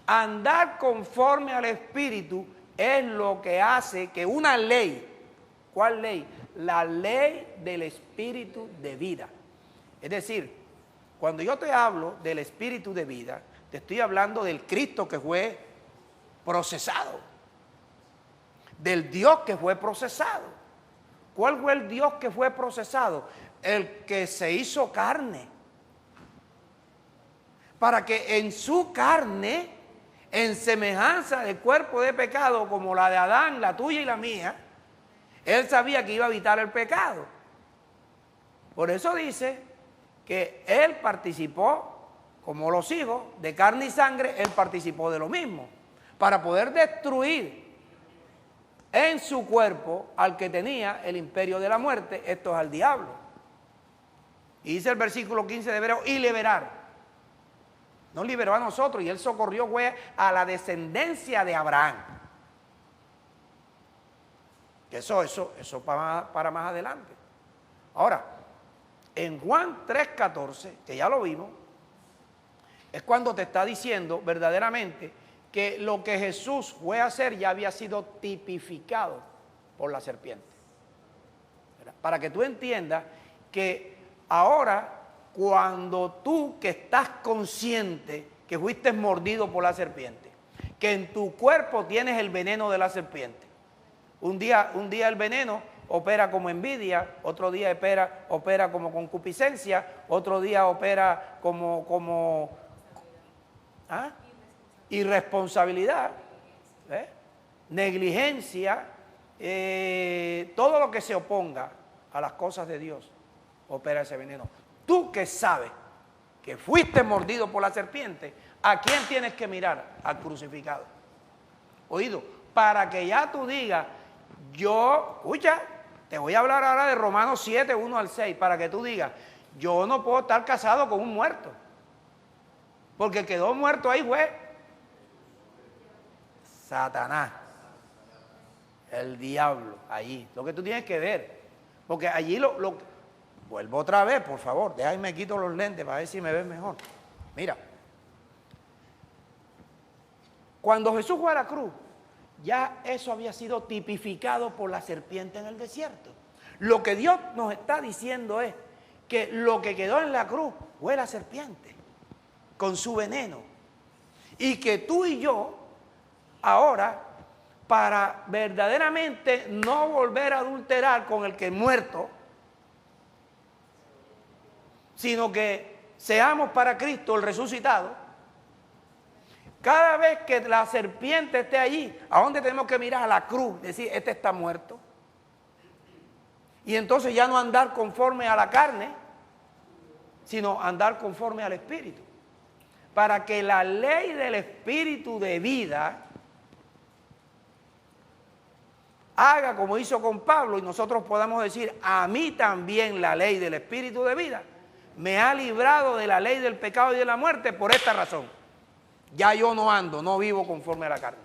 Andar conforme al Espíritu es lo que hace que una ley, ¿cuál ley? La ley del Espíritu de vida. Es decir, cuando yo te hablo del Espíritu de vida, te estoy hablando del Cristo que fue procesado, del Dios que fue procesado. ¿Cuál fue el Dios que fue procesado? El que se hizo carne. Para que en su carne, en semejanza del cuerpo de pecado como la de Adán, la tuya y la mía, Él sabía que iba a evitar el pecado. Por eso dice que Él participó, como los hijos, de carne y sangre, Él participó de lo mismo, para poder destruir en su cuerpo al que tenía el imperio de la muerte, esto es al diablo. Y dice el versículo 15 de Hebreos, y liberar. Nos liberó a nosotros y Él socorrió fue a la descendencia de Abraham. Eso para más adelante. Ahora, en Juan 3:14, que ya lo vimos, es cuando te está diciendo verdaderamente que lo que Jesús fue a hacer ya había sido tipificado por la serpiente. ¿Verdad? Para que tú entiendas que ahora, cuando tú que estás consciente que fuiste mordido por la serpiente, que en tu cuerpo tienes el veneno de la serpiente, un día el veneno opera como envidia, otro día opera como concupiscencia, otro día opera como irresponsabilidad, negligencia, todo lo que se oponga a las cosas de Dios, opera ese veneno. Tú que sabes que fuiste mordido por la serpiente, ¿a quién tienes que mirar? Al crucificado. Oído, para que ya tú digas, escucha, te voy a hablar ahora de Romanos 7, 1 al 6, para que tú digas, yo no puedo estar casado con un muerto, porque quedó muerto ahí fue Satanás, el diablo, allí. Lo que tú tienes que ver, Porque allí vuelvo otra vez, por favor, déjame quito los lentes para ver si me ven mejor. Mira, cuando Jesús fue a la cruz, ya eso había sido tipificado por la serpiente en el desierto. Lo que Dios nos está diciendo es que lo que quedó en la cruz fue la serpiente, con su veneno. Y que tú y yo, ahora, para verdaderamente no volver a adulterar con el que es muerto, sino que seamos para Cristo el resucitado, cada vez que la serpiente esté allí, ¿a dónde tenemos que mirar? A la cruz, decir, este está muerto. Y entonces ya no andar conforme a la carne, sino andar conforme al Espíritu. Para que la ley del Espíritu de vida haga como hizo con Pablo y nosotros podamos decir, a mí también la ley del Espíritu de vida me ha librado de la ley del pecado y de la muerte por esta razón. Ya yo no ando, no vivo conforme a la carne.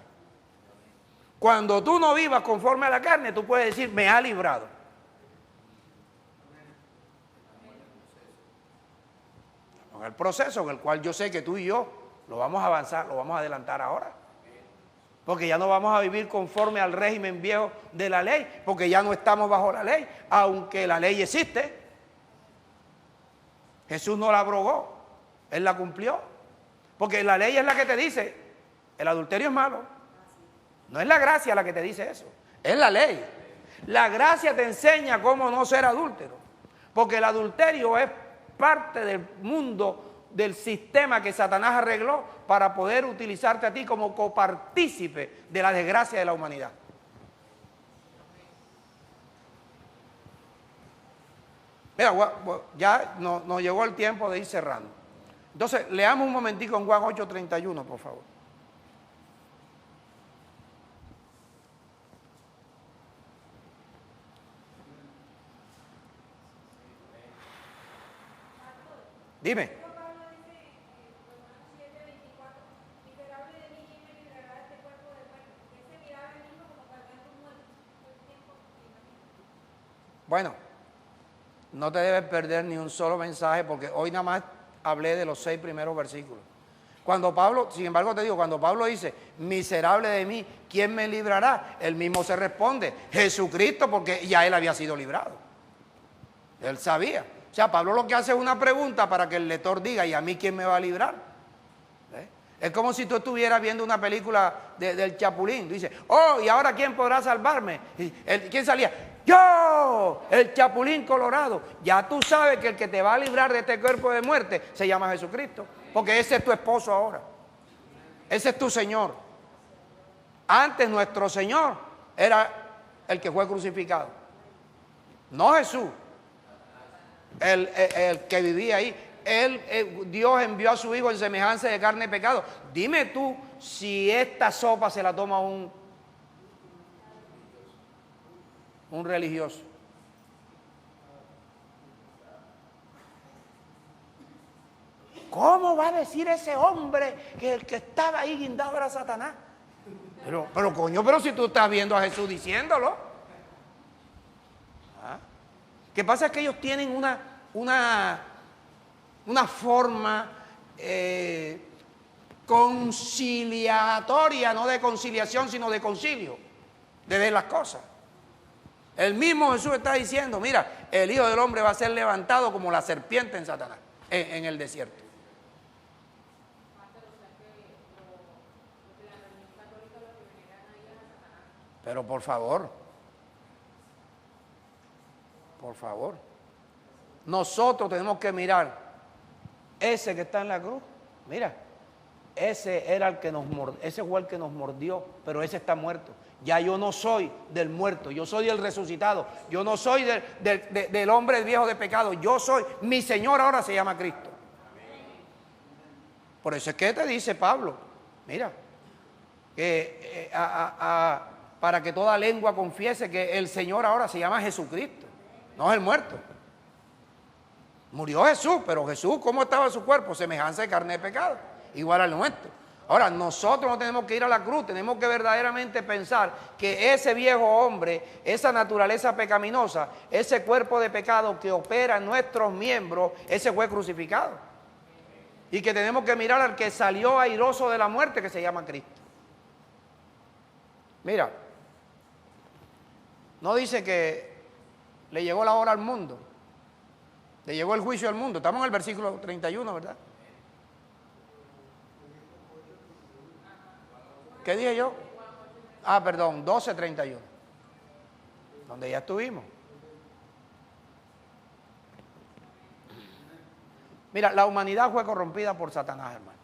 Cuando tú no vivas conforme a la carne, tú puedes decir, me ha librado. En el proceso en el cual yo sé que tú y yo lo vamos a avanzar, lo vamos a adelantar ahora. Porque ya no vamos a vivir conforme al régimen viejo de la ley, porque ya no estamos bajo la ley, aunque la ley existe. Jesús no la abrogó, Él la cumplió. Porque la ley es la que te dice, el adulterio es malo. No es la gracia la que te dice eso, es la ley. La gracia te enseña cómo no ser adúltero. Porque el adulterio es parte del mundo, del sistema que Satanás arregló para poder utilizarte a ti como copartícipe de la desgracia de la humanidad. Mira, ya nos llegó el tiempo de ir cerrando. Entonces, leamos un momentico en Juan 8:31, por favor. Dime. Bueno, no te debes perder ni un solo mensaje porque hoy nada más hablé de los 6 primeros versículos. Cuando Pablo, sin embargo te digo, cuando Pablo dice, miserable de mí, ¿quién me librará? Él mismo se responde, Jesucristo, porque ya él había sido librado. Él sabía. O sea, Pablo lo que hace es una pregunta para que el lector diga, ¿y a mí quién me va a librar? Es como si tú estuvieras viendo una película del Chapulín. Tú dices, oh, ¿y ahora quién podrá salvarme? ¿Quién salía? ¡Yo! El Chapulín Colorado. Ya tú sabes que el que te va a librar de este cuerpo de muerte se llama Jesucristo. Porque ese es tu esposo ahora. Ese es tu Señor. Antes nuestro Señor era el que fue crucificado. No Jesús. El que vivía ahí. Dios envió a su Hijo en semejanza de carne y pecado. Dime tú si esta sopa se la toma un religioso. ¿Cómo va a decir ese hombre que el que estaba ahí guindado era Satanás? Pero coño, pero si tú estás viendo a Jesús diciéndolo. ¿Ah? ¿Qué pasa? Es que ellos tienen una forma conciliatoria, no de conciliación, sino de concilio, de ver las cosas. El mismo Jesús está diciendo, mira, el Hijo del Hombre va a ser levantado como la serpiente en Satanás, en el desierto. Pero por favor, nosotros tenemos que mirar ese que está en la cruz. Mira, ese era el que nos mordió, ese fue el que nos mordió, pero ese está muerto. Ya yo no soy del muerto, yo soy del resucitado. Yo no soy del hombre viejo de pecado. Yo soy, mi Señor ahora se llama Cristo. Por eso es que te dice Pablo, mira, que para que toda lengua confiese que el Señor ahora se llama Jesucristo, no es el muerto. Murió Jesús, pero Jesús, ¿cómo estaba su cuerpo? Semejanza de carne de pecado, igual al nuestro. Ahora, nosotros no tenemos que ir a la cruz, tenemos que verdaderamente pensar que ese viejo hombre, esa naturaleza pecaminosa, ese cuerpo de pecado que opera en nuestros miembros, ese fue crucificado. Y que tenemos que mirar al que salió airoso de la muerte, que se llama Cristo. Mira, no dice que le llegó la hora al mundo, le llegó el juicio al mundo. Estamos en el versículo 31, ¿verdad? ¿Qué dije yo? Ah, perdón, 12:31. Donde ya estuvimos. Mira, la humanidad fue corrompida por Satanás, hermano.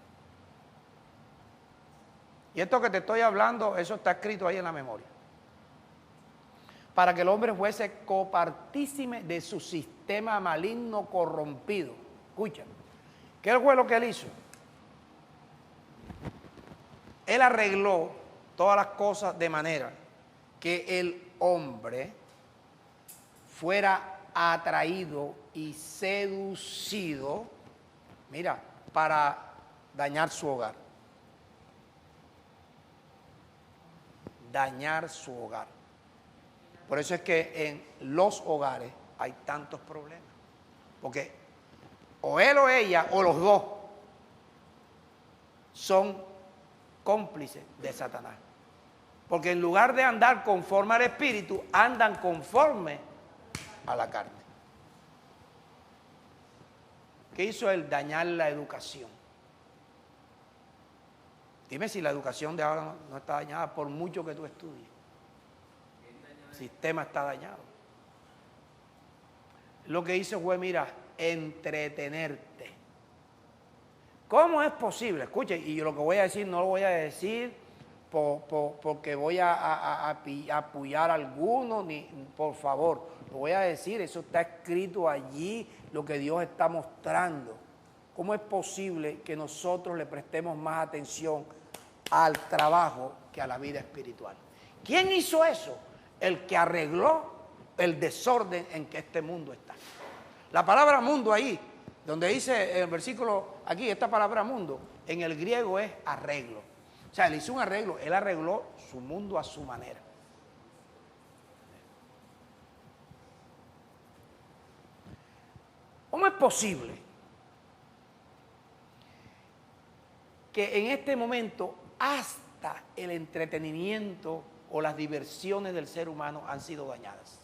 Y esto que te estoy hablando, eso está escrito ahí en la memoria. Para que el hombre fuese copartícime de su sistema maligno corrompido. Escucha, ¿qué fue lo que él hizo? Él arregló todas las cosas de manera que el hombre fuera atraído y seducido, mira, para dañar su hogar. Dañar su hogar. Por eso es que en los hogares hay tantos problemas. Porque o él o ella, o los dos, son cómplices de Satanás. Porque en lugar de andar conforme al Espíritu, andan conforme a la carne. ¿Qué hizo él? Dañar la educación. Dime si la educación de ahora no está dañada por mucho que tú estudies. El sistema está dañado. Lo que hizo fue, mira, entretenerte. ¿Cómo es posible? Escuche, y yo lo que voy a decir no lo voy a decir porque voy a apoyar a alguno, ni por favor. Lo voy a decir, eso está escrito allí, lo que Dios está mostrando. ¿Cómo es posible que nosotros le prestemos más atención al trabajo que a la vida espiritual? ¿Quién hizo eso? El que arregló el desorden en que este mundo está. La palabra mundo ahí, donde dice en el versículo aquí, esta palabra mundo, en el griego es arreglo. O sea, él hizo un arreglo, él arregló su mundo a su manera. ¿Cómo es posible que en este momento hasta el entretenimiento o las diversiones del ser humano han sido dañadas?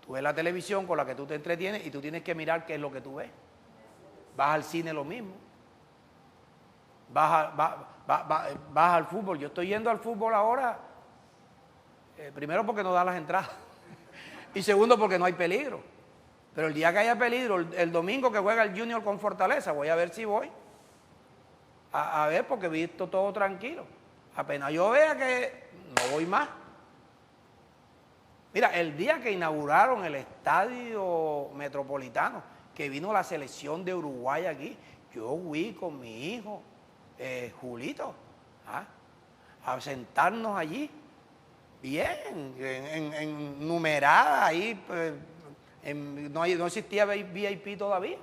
Tú ves la televisión con la que tú te entretienes y tú tienes que mirar qué es lo que tú ves. Vas al cine lo mismo. Vas al fútbol. Yo estoy yendo al fútbol ahora, primero porque no dan las entradas y segundo porque no hay peligro. Pero el día que haya peligro, el domingo que juega el Junior con Fortaleza, voy a ver si voy. A ver, porque he visto todo tranquilo. Apenas yo vea que no voy más. Mira, el día que inauguraron el estadio metropolitano, que vino la selección de Uruguay aquí, yo fui con mi hijo, Julito, a sentarnos allí, bien, en numerada, ahí, no existía VIP todavía.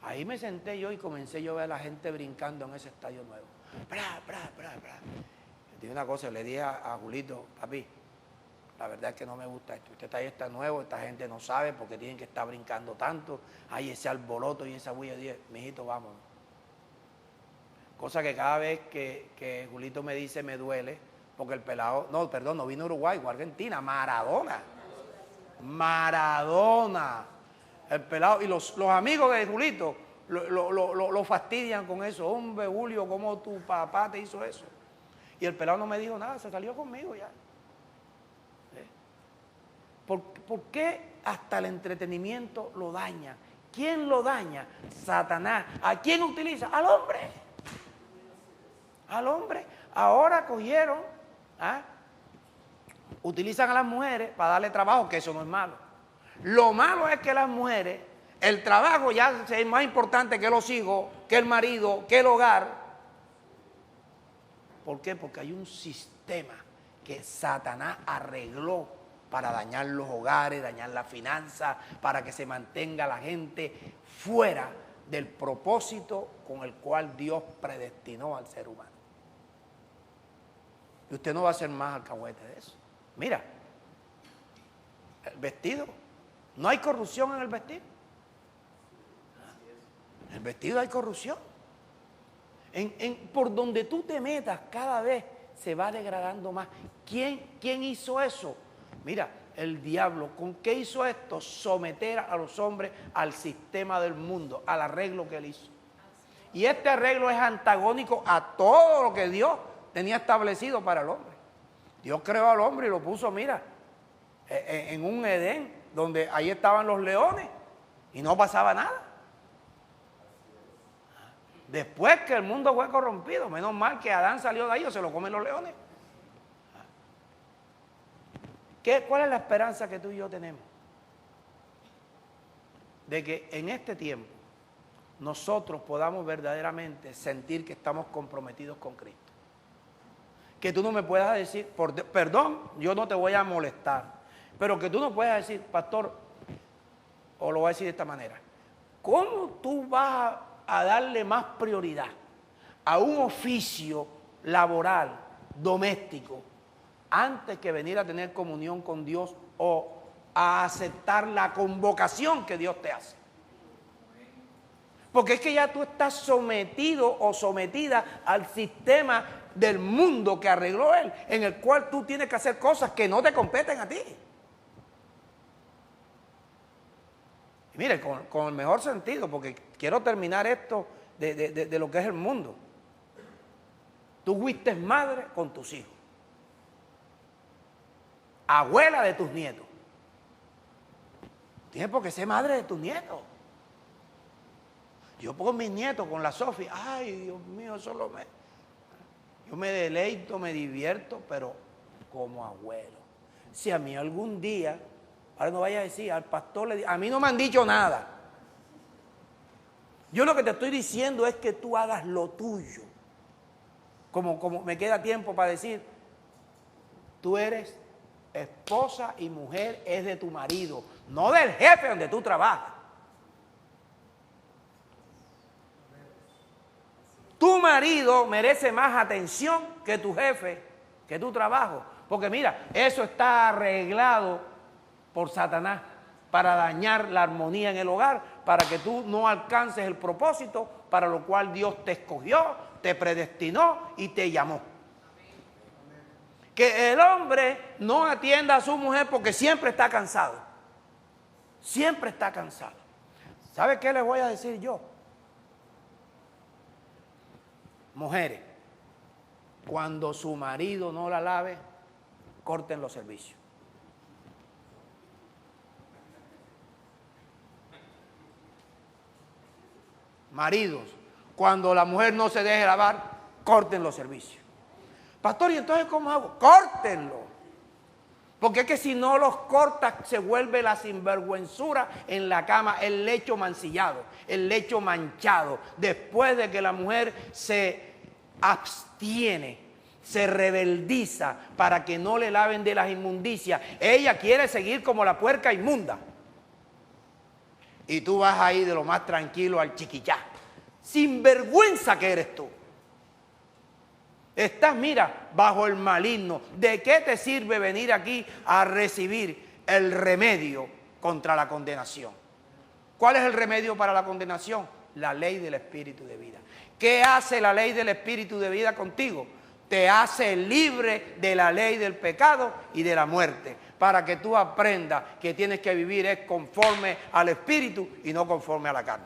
Ahí me senté yo y comencé yo a ver a la gente brincando en ese estadio nuevo. Bra, bra, bra, bra. Le dije una cosa, le dije a Julito, papi, la verdad es que no me gusta esto. Este estadio está nuevo, esta gente no sabe por qué tienen que estar brincando tanto. Hay ese alboroto y esa bulla. Dije, mijito, vámonos. Cosa que cada vez que Julito me dice me duele, porque el pelado, no, perdón, no vino a Uruguay, fue a Argentina, Maradona. Maradona. El pelado, y los amigos de Julito lo fastidian con eso. Hombre, Julio, ¿cómo tu papá te hizo eso? Y el pelado no me dijo nada, se salió conmigo ya. ¿Por qué hasta el entretenimiento lo daña? ¿Quién lo daña? Satanás. ¿A quién utiliza? Al hombre. Al hombre. Ahora cogieron, utilizan a las mujeres para darle trabajo, que eso no es malo. Lo malo es que las mujeres, el trabajo ya es más importante que los hijos, que el marido, que el hogar. ¿Por qué? Porque hay un sistema que Satanás arregló para dañar los hogares, dañar la finanza, para que se mantenga la gente fuera del propósito con el cual Dios predestinó al ser humano. Y usted no va a ser más alcahuete de eso. Mira, el vestido, no hay corrupción en el vestido. En el vestido hay corrupción. Por donde tú te metas, cada vez se va degradando más. ¿Quién hizo eso? Mira, el diablo. ¿Con qué hizo esto? Someter a los hombres al sistema del mundo, al arreglo que él hizo. Y este arreglo es antagónico a todo lo que Dios tenía establecido para el hombre. Dios creó al hombre y lo puso, mira, en un Edén, donde ahí estaban los leones y no pasaba nada. Después que el mundo fue corrompido, menos mal que Adán salió de ahí o se lo comen los leones. ¿Cuál es la esperanza que tú y yo tenemos? De que en este tiempo nosotros podamos verdaderamente sentir que estamos comprometidos con Cristo. Que tú no me puedas decir, perdón, yo no te voy a molestar, pero que tú no puedas decir, pastor, o lo voy a decir de esta manera, ¿cómo tú vas a darle más prioridad a un oficio laboral, doméstico, antes que venir a tener comunión con Dios o a aceptar la convocación que Dios te hace? Porque es que ya tú estás sometido o sometida al sistema del mundo que arregló Él, en el cual tú tienes que hacer cosas que no te competen a ti. Y mire, con el mejor sentido, porque quiero terminar esto de lo que es el mundo. Tú fuiste madre con tus hijos, abuela de tus nietos. Tienes por qué ser madre de tus nietos. Yo pongo mis nietos con la Sofía, ay, Dios mío, yo me deleito, me divierto, pero como abuelo. Si a mí algún día, ahora no vaya a decir, al pastor a mí no me han dicho nada. Yo lo que te estoy diciendo es que tú hagas lo tuyo. Como me queda tiempo para decir, tú eres esposa y mujer, es de tu marido, no del jefe donde tú trabajas. Tu marido merece más atención que tu jefe, que tu trabajo. Porque mira, eso está arreglado por Satanás para dañar la armonía en el hogar, para que tú no alcances el propósito para lo cual Dios te escogió, te predestinó y te llamó. Que el hombre no atienda a su mujer porque siempre está cansado. Siempre está cansado. ¿Sabe qué les voy a decir yo? Mujeres, cuando su marido no la lave, corten los servicios. Maridos, cuando la mujer no se deje lavar, corten los servicios. Pastor, ¿y entonces cómo hago? Córtenlo. Porque es que si no los cortas, se vuelve la sinvergüenzura en la cama, el lecho mancillado, el lecho manchado. Después de que la mujer se abstiene, se rebeldiza para que no le laven de las inmundicias, ella quiere seguir como la puerca inmunda. Y tú vas ahí de lo más tranquilo al chiquichá. Sinvergüenza que eres tú. Estás, mira, bajo el maligno. ¿De qué te sirve venir aquí a recibir el remedio contra la condenación? ¿Cuál es el remedio para la condenación? La ley del Espíritu de vida. ¿Qué hace la ley del Espíritu de vida contigo? Te hace libre de la ley del pecado y de la muerte, para que tú aprendas que tienes que vivir es conforme al Espíritu y no conforme a la carne.